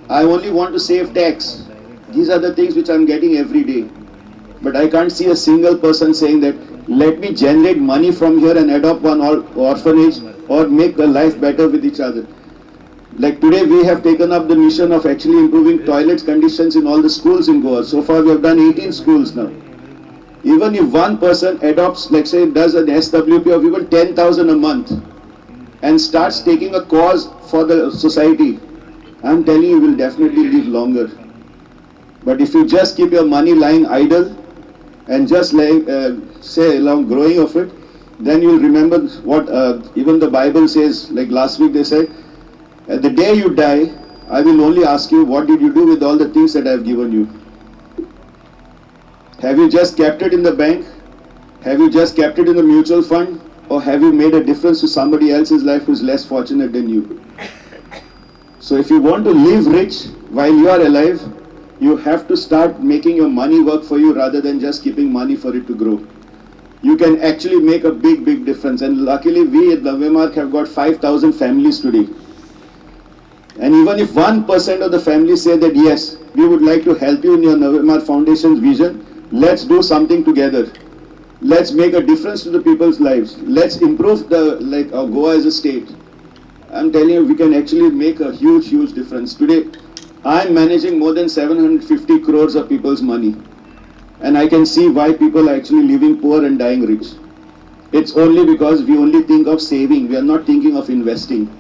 I only want to save tax. These are the things which I'm getting every day. But I can't see a single person saying that, let me generate money from here and adopt one orphanage or make the life better with each other. Like today we have taken up the mission of actually improving toilets conditions in all the schools in Goa. So far we have done 18 schools now. Even if one person adopts, like say does an SWP of even 10,000 a month and starts taking a cause for the society, I'm telling you, you will definitely live longer. But if you just keep your money lying idle and just say along growing of it, then you will remember what even the Bible says. Like last week they said, at the day you die, I will only ask you, what did you do with all the things that I have given you? Have you just kept it in the bank? Have you just kept it in the mutual fund? Or have you made a difference to somebody else's life who is less fortunate than you? So if you want to live rich while you are alive, you have to start making your money work for you rather than just keeping money for it to grow. You can actually make a big difference. And luckily we at Nave Marg have got 5,000 families today. And even if 1% of the families say that yes, we would like to help you in your Nave Marg Foundation's vision, let's do something together. Let's make a difference to the people's lives. Let's improve Goa as a state. I'm telling you, we can actually make a huge difference. Today, I'm managing more than 750 crores of people's money. And I can see why people are actually living poor and dying rich. It's only because we only think of saving. We are not thinking of investing.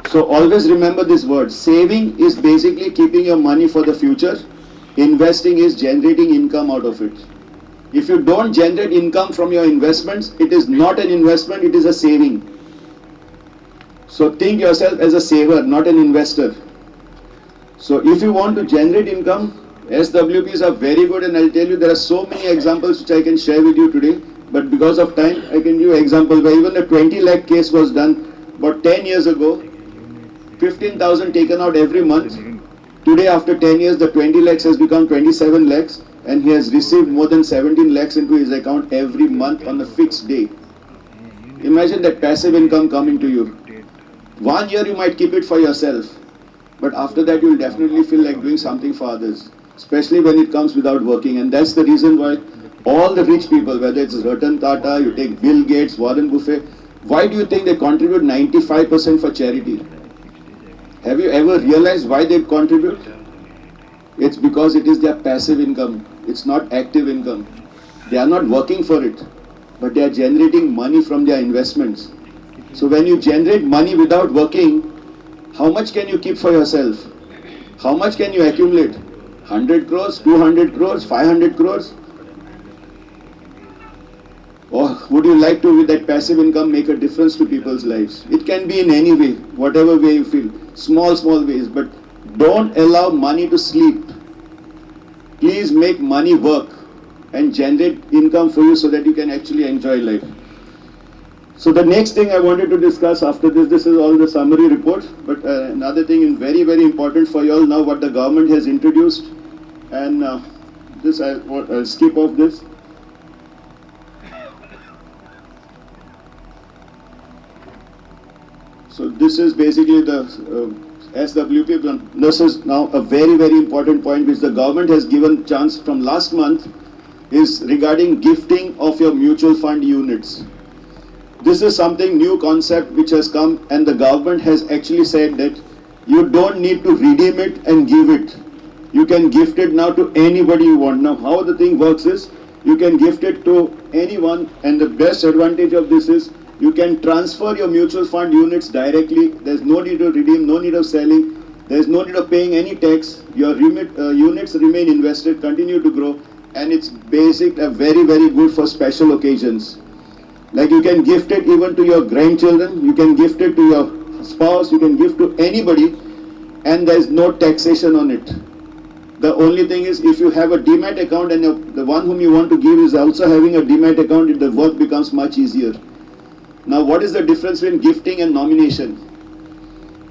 So always remember this word. Saving is basically keeping your money for the future. Investing is generating income out of it. If you don't generate income from your investments, it is not an investment, it is a saving. So think yourself as a saver, not an investor. So if you want to generate income, SWPs are very good, and I'll tell you there are so many examples which I can share with you today. But because of time, I can give you examples where even a 20 lakh case was done about 10 years ago. 15,000 taken out every month. Today, after 10 years, the 20 lakhs has become 27 lakhs, and he has received more than 17 lakhs into his account every month on a fixed day. Imagine that passive income coming to you. 1 year you might keep it for yourself, but after that you will definitely feel like doing something for others, especially when it comes without working. And that's the reason why all the rich people, whether it's Ratan Tata, you take Bill Gates, Warren Buffett, why do you think they contribute 95% for charity? Have you ever realized why they contribute? It's because it is their passive income. It's not active income. They are not working for it, but they are generating money from their investments. So when you generate money without working, how much can you keep for yourself? How much can you accumulate? 100 crores, 200 crores, 500 crores? Or would you like to, with that passive income, make a difference to people's lives? It can be in any way, whatever way you feel. Small ways, but don't allow money to sleep. Please make money work and generate income for you so that you can actually enjoy life. So the next thing I wanted to discuss after this is all the summary report, but another thing is very, very important for you all now, what the government has introduced, and this I'll skip off this. So this is basically the SWP plan. This is now a very, very important point which the government has given chance from last month, is regarding gifting of your mutual fund units. This is something new concept which has come, and the government has actually said that you don't need to redeem it and give it. You can gift it now to anybody you want. Now how the thing works is, you can gift it to anyone, and the best advantage of this is you can transfer your mutual fund units directly. There's no need to redeem, no need of selling, there's no need of paying any tax. Your units remain invested, continue to grow, and it's very, very good for special occasions. Like you can gift it even to your grandchildren, you can gift it to your spouse, you can gift to anybody, and there's no taxation on it. The only thing is, if you have a demat account and the one whom you want to give is also having a demat account, the work becomes much easier. Now what is the difference between gifting and nomination?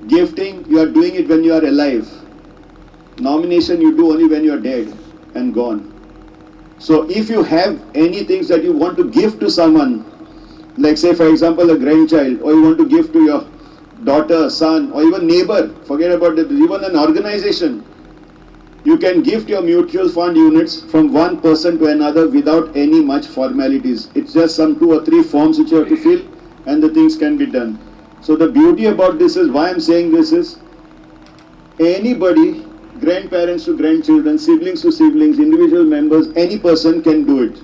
Gifting, you are doing it when you are alive. Nomination you do only when you are dead and gone. So if you have any things that you want to give to someone, like say for example a grandchild, or you want to give to your daughter, son, or even neighbor, forget about it, even an organization, you can gift your mutual fund units from one person to another without any much formalities. It's just some 2 or 3 forms which you have to fill, and the things can be done. So the beauty about this is, why I'm saying this is, anybody, grandparents to grandchildren, siblings to siblings, individual members, any person can do it.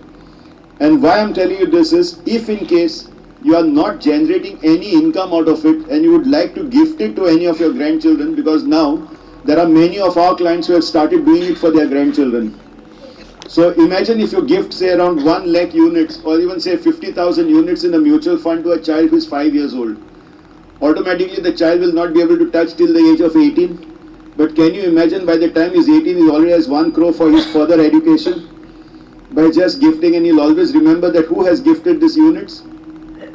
And why I'm telling you this is, if in case you are not generating any income out of it and you would like to gift it to any of your grandchildren, because now there are many of our clients who have started doing it for their grandchildren. So imagine if you gift say around 1 lakh units, or even say 50,000 units in a mutual fund to a child who is 5 years old. Automatically the child will not be able to touch till the age of 18. But can you imagine, by the time he is 18, he already has 1 crore for his further education? By just gifting, and he'll always remember that who has gifted these units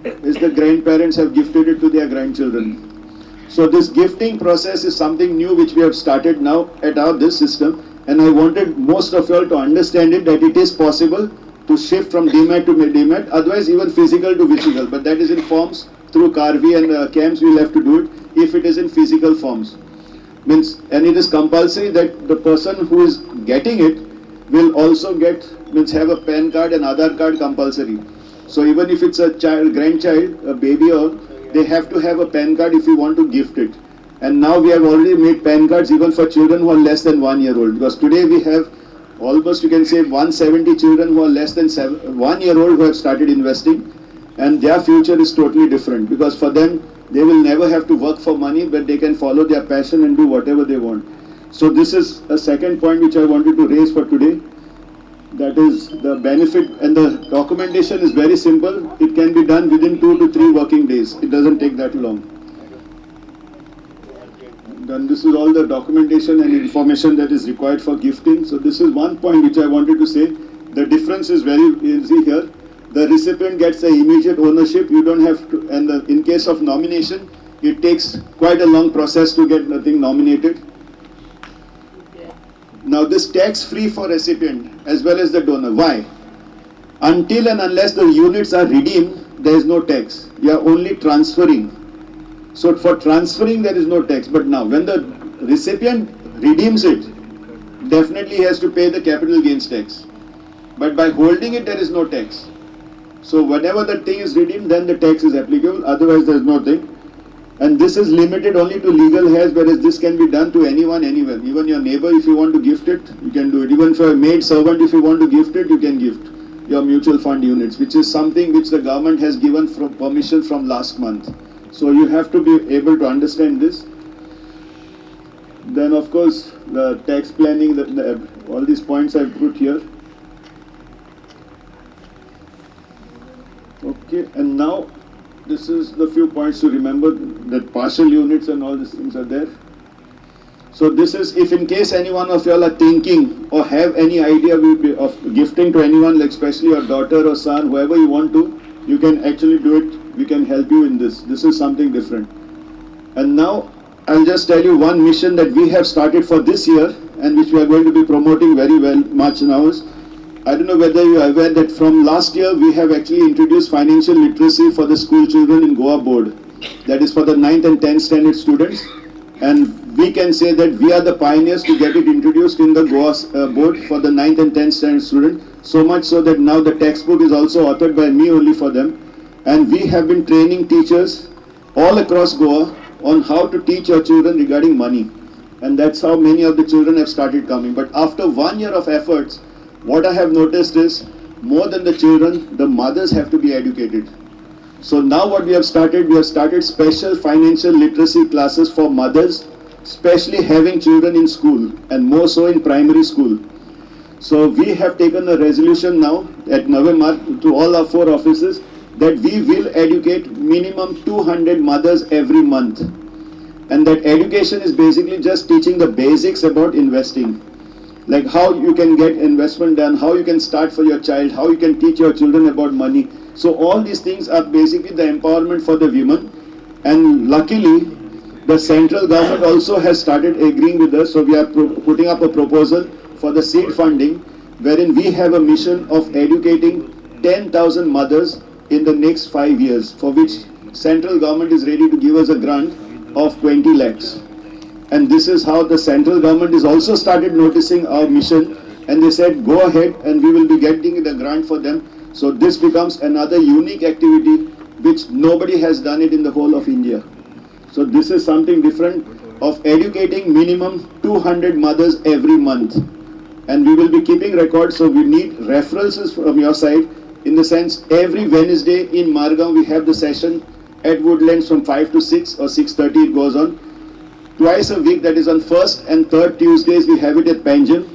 is the grandparents have gifted it to their grandchildren. So this gifting process is something new which we have started now at this system. And I wanted most of you all to understand it, that it is possible to shift from demat to demat, otherwise even physical to physical, but that is in forms through Carvi and CAMS we'll have to do it if it is in physical forms. And it is compulsory that the person who is getting it will also have a PAN card and Aadhaar card compulsory. So even if it's a grandchild, a baby, or they have to have a PAN card if you want to gift it. And now we have already made PAN cards even for children who are less than 1 year old. Because today we have almost, you can say, 170 children who are less than 1 year old who have started investing. And their future is totally different. Because for them, They will never have to work for money, but they can follow their passion and do whatever they want. So this is a second point which I wanted to raise for today. That is the benefit, and the documentation is very simple. It can be done within 2 to 3 working days. It doesn't take that long. Then this is all the documentation and information that is required for gifting. So this is one point which I wanted to say. The difference is very easy here. The recipient gets the immediate ownership. You don't have to, and in case of nomination, it takes quite a long process to get the thing nominated. Now this tax-free for recipient as well as the donor. Why? Until and unless the units are redeemed, there is no tax. You are only transferring. So for transferring there is no tax. But now when the recipient redeems it, definitely he has to pay the capital gains tax. But by holding it there is no tax. So whenever the thing is redeemed, then the tax is applicable. Otherwise there is no thing. And this is limited only to legal heirs, whereas this can be done to anyone, anywhere. Even your neighbor, if you want to gift it, you can do it. Even for a maid servant, if you want to gift it, you can gift your mutual fund units, which is something which the government has given from permission from last month. So you have to be able to understand this. Then of course, the tax planning, all these points I've put here. Okay, and now this is the few points to remember, that partial units and all these things are there. So this is, if in case any one of you all are thinking or have any idea of gifting to anyone, like especially your daughter or son, whoever you want to, you can actually do it. We can help you in this. This is something different. And now I'll just tell you one mission that we have started for this year and which we are going to be promoting very well much now. I don't know whether you are aware that from last year we have actually introduced financial literacy for the school children in Goa board. That is for the 9th and 10th standard students. And we can say that we are the pioneers to get it introduced in the Goa board for the 9th and 10th standard student. So much so that now the textbook is also authored by me only for them. And we have been training teachers all across Goa on how to teach your children regarding money. And that's how many of the children have started coming. But after 1 year of efforts, what I have noticed is, more than the children, the mothers have to be educated. So now what we have started special financial literacy classes for mothers, especially having children in school and more so in primary school. So we have taken a resolution now at November to all our 4 offices that we will educate minimum 200 mothers every month. And that education is basically just teaching the basics about investing. Like how you can get investment done, how you can start for your child, how you can teach your children about money. So all these things are basically the empowerment for the women. And luckily, the central government also has started agreeing with us. So we are putting up a proposal for the seed funding, wherein we have a mission of educating 10,000 mothers in the next 5 years, for which central government is ready to give us a grant of 20 lakhs. And this is how the central government is also started noticing our mission, and they said go ahead and we will be getting the grant for them. So this becomes another unique activity which nobody has done it in the whole of India. So this is something different of educating minimum 200 mothers every month. And we will be keeping records, so we need references from your side, in the sense every Wednesday in Margam we have the session at Woodlands from 5 to 6 or 6:30 it goes on. Twice a week, that is on 1st and 3rd Tuesdays, we have it at Panjim.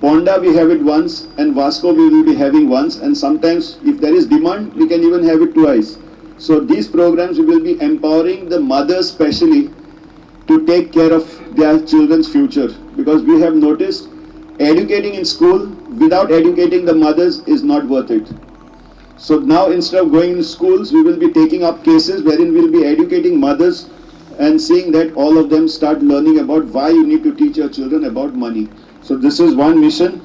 Ponda we have it once, and Vasco we will be having once, and sometimes if there is demand we can even have it twice. So these programs we will be empowering the mothers specially to take care of their children's future, because we have noticed educating in school without educating the mothers is not worth it. So now instead of going in schools, we will be taking up cases wherein we will be educating mothers and seeing that all of them start learning about why you need to teach your children about money. So this is one mission.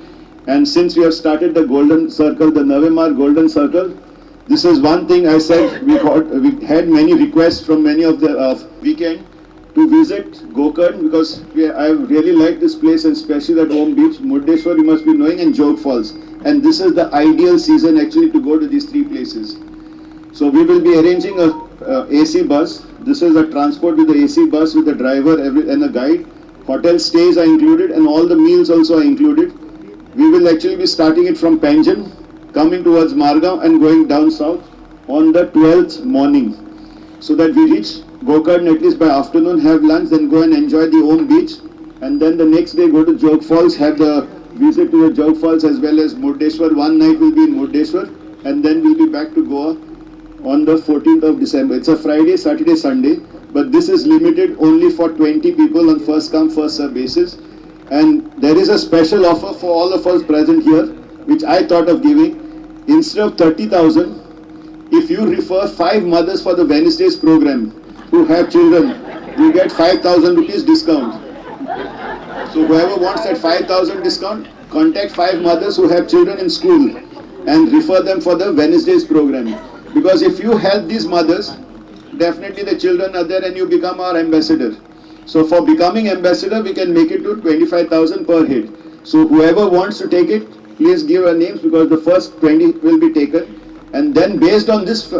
And since we have started the Golden Circle, the Navemar Golden Circle, this is one thing I said, we had many requests from many of the weekend to visit Gokarn, because I really like this place, and especially that home beach, Murdeshwar you must be knowing, and Jog Falls. And this is the ideal season actually to go to these 3 places. So we will be arranging a AC bus. This is a transport with the AC bus with the driver and a guide. Hotel stays are included and all the meals also are included. We will actually be starting it from Panjim, coming towards Margam and going down south on the 12th morning, so that we reach go kart at least by afternoon, have lunch, then go and enjoy the Om beach, and then the next day go to Jog Falls, have the visit to the Jog Falls as well as Murdeshwar. One night will be in Murdeshwar, and then we'll be back to Goa on the 14th of December. It's a Friday, Saturday, Sunday, but this is limited only for 20 people on first come, first serve basis. And there is a special offer for all of us present here, which I thought of giving. Instead of 30,000, if you refer 5 mothers for the Wednesdays program who have children, you get 5,000 rupees discount. So whoever wants that 5,000 discount, contact 5 mothers who have children in school and refer them for the Wednesdays program. Because if you help these mothers, definitely the children are there and you become our ambassador. So for becoming ambassador, we can make it to 25,000 per head. So whoever wants to take it, please give our names, because the first 20 will be taken. And then based on this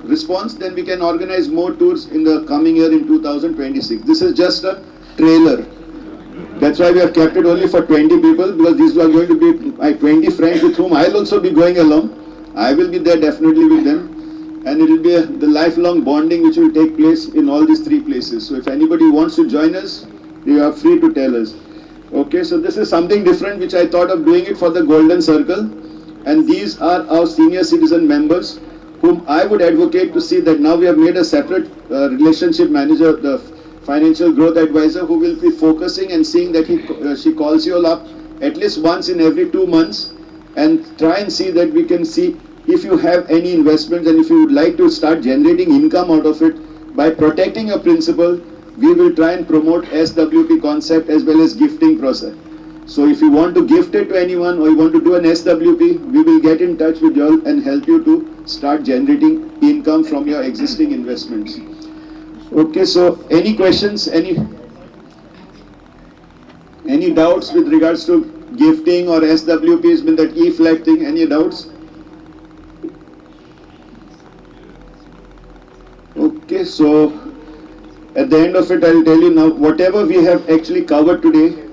response, then we can organize more tours in the coming year in 2026. This is just a trailer. That's why we have kept it only for 20 people, because these are going to be my 20 friends with whom I'll also be going along. I will be there definitely with them. And it will be the lifelong bonding which will take place in all these 3 places. So if anybody wants to join us, you are free to tell us. Okay, so this is something different which I thought of doing it for the Golden Circle. And these are our senior citizen members whom I would advocate to see that now we have made a separate relationship manager, the financial growth advisor, who will be focusing and seeing that she calls you all up at least once in every 2 months and try and see that we can see if you have any investments and if you would like to start generating income out of it. By protecting your principal, we will try and promote SWP concept as well as gifting process. So if you want to gift it to anyone or you want to do an SWP, we will get in touch with you all and help you to start generating income from your existing investments. Okay, so any questions, any doubts with regards to gifting or SWPs with that E-flag thing, any doubts? Okay, so at the end of it, I'll tell you now, whatever we have actually covered today,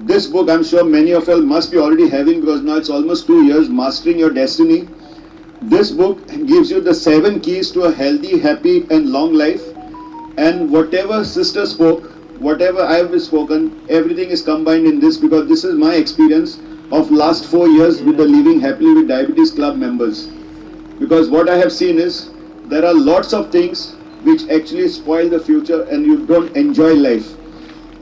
this book I'm sure many of you must be already having, because now it's almost 2 years, Mastering Your Destiny. This book gives you the 7 keys to a healthy, happy and long life. And whatever sister spoke, whatever I have spoken, everything is combined in this, because this is my experience of last 4 years with the Living Happily with Diabetes Club members. Because what I have seen is, there are lots of things which actually spoil the future and you don't enjoy life.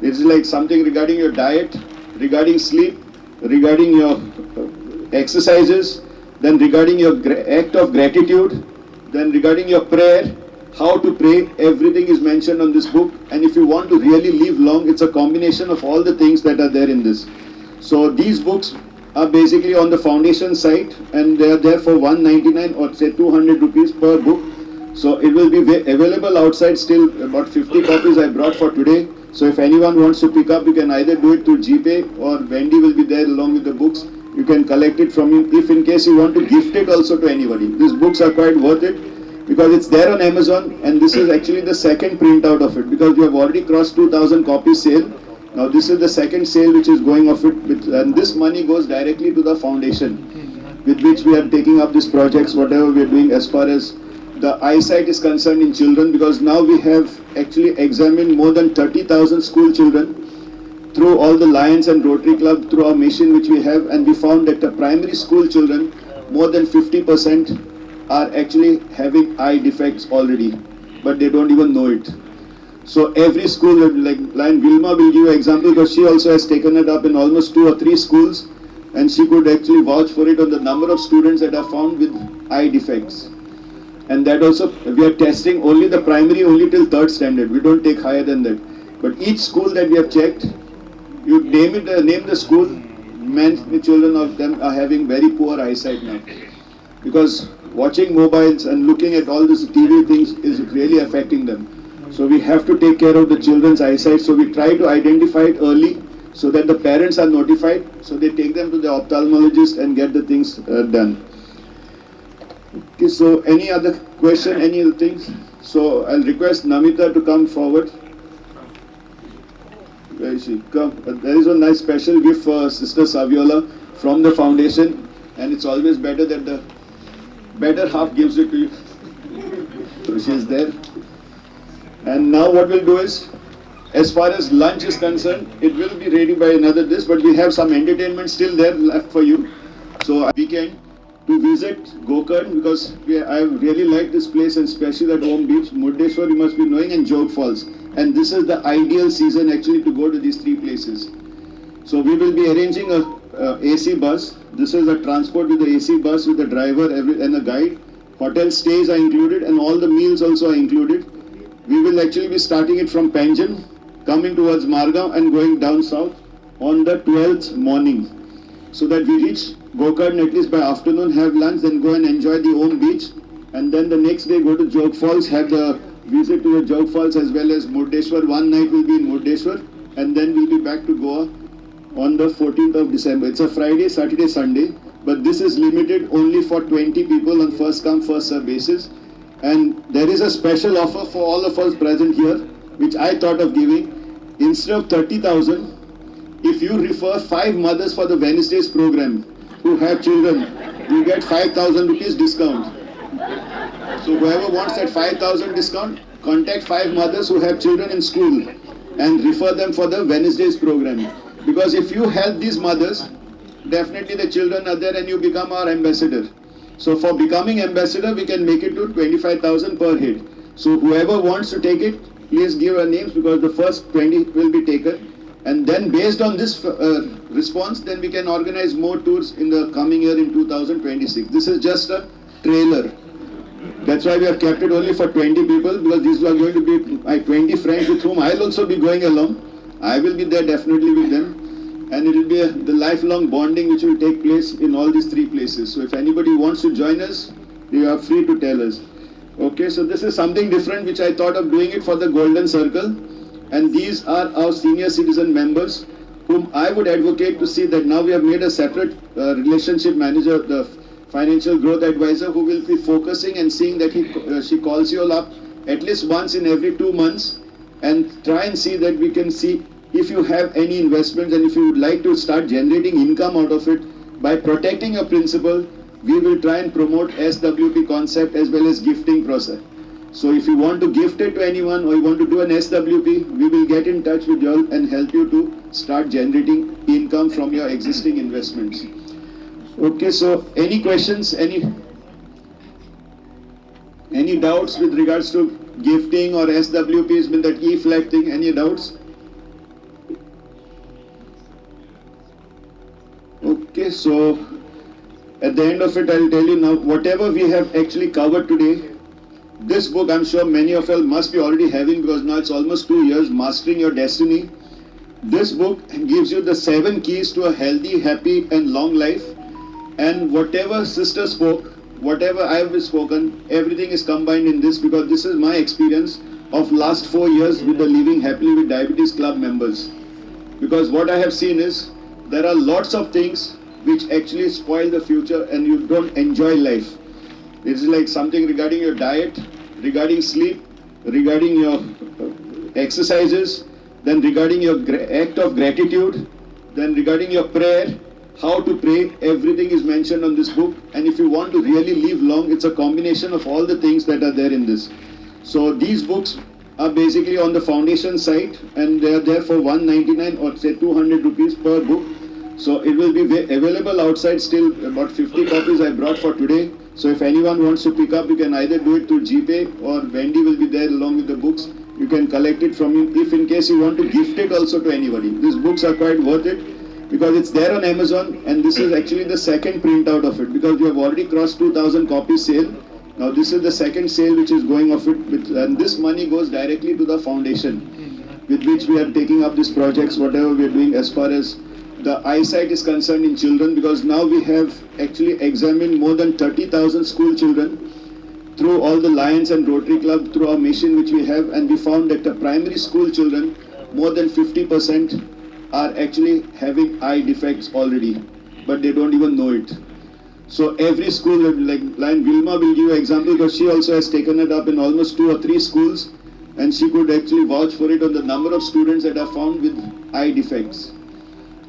It's like something regarding your diet, regarding sleep, regarding your exercises, then regarding your act of gratitude, then regarding your prayer, how to pray, everything is mentioned on this book. And if you want to really live long, it's a combination of all the things that are there in this. So these books are basically on the foundation site and they are there for 199 or say 200 rupees per book. So it will be available outside still, about 50 copies I brought for today. So if anyone wants to pick up, you can either do it through GPay or Wendy will be there along with the books. You can collect it from him if in case you want to gift it also to anybody. These books are quite worth it because it's there on Amazon, and this is actually the second printout of it, because we have already crossed 2,000 copies sale. Now this is the second sale which is going off it, and this money goes directly to the foundation with which we are taking up these projects, whatever we are doing as far as the eyesight is concerned in children, because now we have actually examined more than 30,000 school children through all the Lions and Rotary Club, through our mission which we have, and we found that the primary school children, more than 50% are actually having eye defects already, but they don't even know it. So every school, like Lion Vilma will give you an example, because she also has taken it up in almost 2 or 3 schools, and she could actually vouch for it on the number of students that are found with eye defects. And that also, we are testing only the primary, only till 3rd standard. We don't take higher than that. But each school that we have checked, you name it, name the school, many children of them are having very poor eyesight now. Because watching mobiles and looking at all these TV things is really affecting them. So we have to take care of the children's eyesight. So we try to identify it early so that the parents are notified. So they take them to the ophthalmologist and get the things done. Okay, so any other question, any other things? So I'll request Namita to come forward. Where is she? Come. There is a nice special gift for Sister Saviola from the foundation, and it's always better that the better half gives it to you. So she's there. And now what we'll do is, as far as lunch is concerned, it will be ready by another this, but we have some entertainment still there left for you. So weekend to visit Gokarn, because I really like this place, and especially that home beach, Murdeshwar you must be knowing, and Jog Falls. And this is the ideal season actually to go to these three places. So we will be arranging a AC bus. This is a transport with the AC bus with the driver and a guide. Hotel stays are included and all the meals also are included. We will actually be starting it from Panjan, coming towards Margam and going down south on the 12th morning, so that we reach Gokarn at least by afternoon, have lunch, then go and enjoy the home beach, and then the next day go to Jog Falls, have the visit to the Jog Falls as well as Murdeshwar. One night will be in Murdeshwar, and then we'll be back to Goa on the 14th of December. It's a Friday, Saturday, Sunday, but this is limited only for 20 people on first come, first serve basis. And there is a special offer for all of us present here, which I thought of giving. Instead of 30,000, if you refer 5 mothers for the Wednesdays program who have children, you get 5,000 rupees discount. So whoever wants that 5,000 discount, contact 5 mothers who have children in school and refer them for the Wednesdays program. Because if you help these mothers, definitely the children are there and you become our ambassador. So for becoming ambassador, we can make it to 25,000 per head. So whoever wants to take it, please give our names, because the first 20 will be taken. And then based on this response, then we can organize more tours in the coming year in 2026. This is just a trailer. That's why we have kept it only for 20 people, because these are going to be my 20 friends with whom I'll also be going along. I will be there definitely with them. And it will be the lifelong bonding which will take place in all these 3 places. So if anybody wants to join us, you are free to tell us. Okay, so this is something different which I thought of doing it for the Golden Circle. And these are our senior citizen members whom I would advocate to see that now we have made a separate relationship manager, the financial growth advisor, who will be focusing and seeing that she calls you all up at least once in every 2 months and try and see that we can see if you have any investments and if you would like to start generating income out of it. By protecting your principal, we will try and promote SWP concept as well as gifting process. So if you want to gift it to anyone or you want to do an SWP, we will get in touch with you all and help you to start generating income from your existing investments. Okay, so any questions, any doubts with regards to gifting or SWPs with that E-flat thing? Any doubts? Okay, so at the end of it, I'll tell you now, whatever we have actually covered today, this book I'm sure many of you must be already having, because now it's almost 2 years, Mastering Your Destiny. This book gives you the 7 keys to a healthy, happy and long life. And whatever sister spoke, whatever I have spoken, everything is combined in this, because this is my experience of last 4 years with the Living Happily with Diabetes Club members. Because what I have seen is, there are lots of things which actually spoil the future and you don't enjoy life. It's like something regarding your diet, regarding sleep, regarding your exercises, then regarding your act of gratitude, then regarding your prayer, how to pray, everything is mentioned on this book. And if you want to really live long, it's a combination of all the things that are there in this. So these books are basically on the foundation site and they are there for 199 or say 200 rupees per book. So it will be available outside still, about 50 copies I brought for today. So if anyone wants to pick up, you can either do it through GPay or Wendy will be there along with the books. You can collect it from him if in case you want to gift it also to anybody. These books are quite worth it because it's there on Amazon, and this is actually the second printout of it, because we have already crossed 2,000 copies sale. Now this is the second sale which is going of it, and this money goes directly to the foundation with which we are taking up these projects, whatever we are doing as far as the eyesight is concerned in children, because now we have actually examined more than 30,000 school children through all the Lions and Rotary Club, through our mission which we have, and we found that the primary school children, more than 50% are actually having eye defects already, but they don't even know it. So every school, like Lion Vilma will give you an example, because she also has taken it up in almost 2 or 3 schools, and she could actually vouch for it on the number of students that are found with eye defects.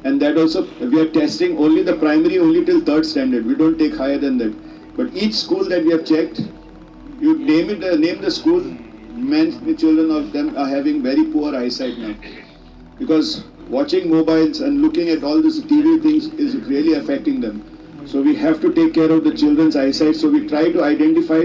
And that also, we are testing only the primary, only till 3rd standard. We don't take higher than that. But each school that we have checked, you name the school, many children of them are having very poor eyesight now. Because watching mobiles and looking at all these TV things is really affecting them. So we have to take care of the children's eyesight. So we try to identify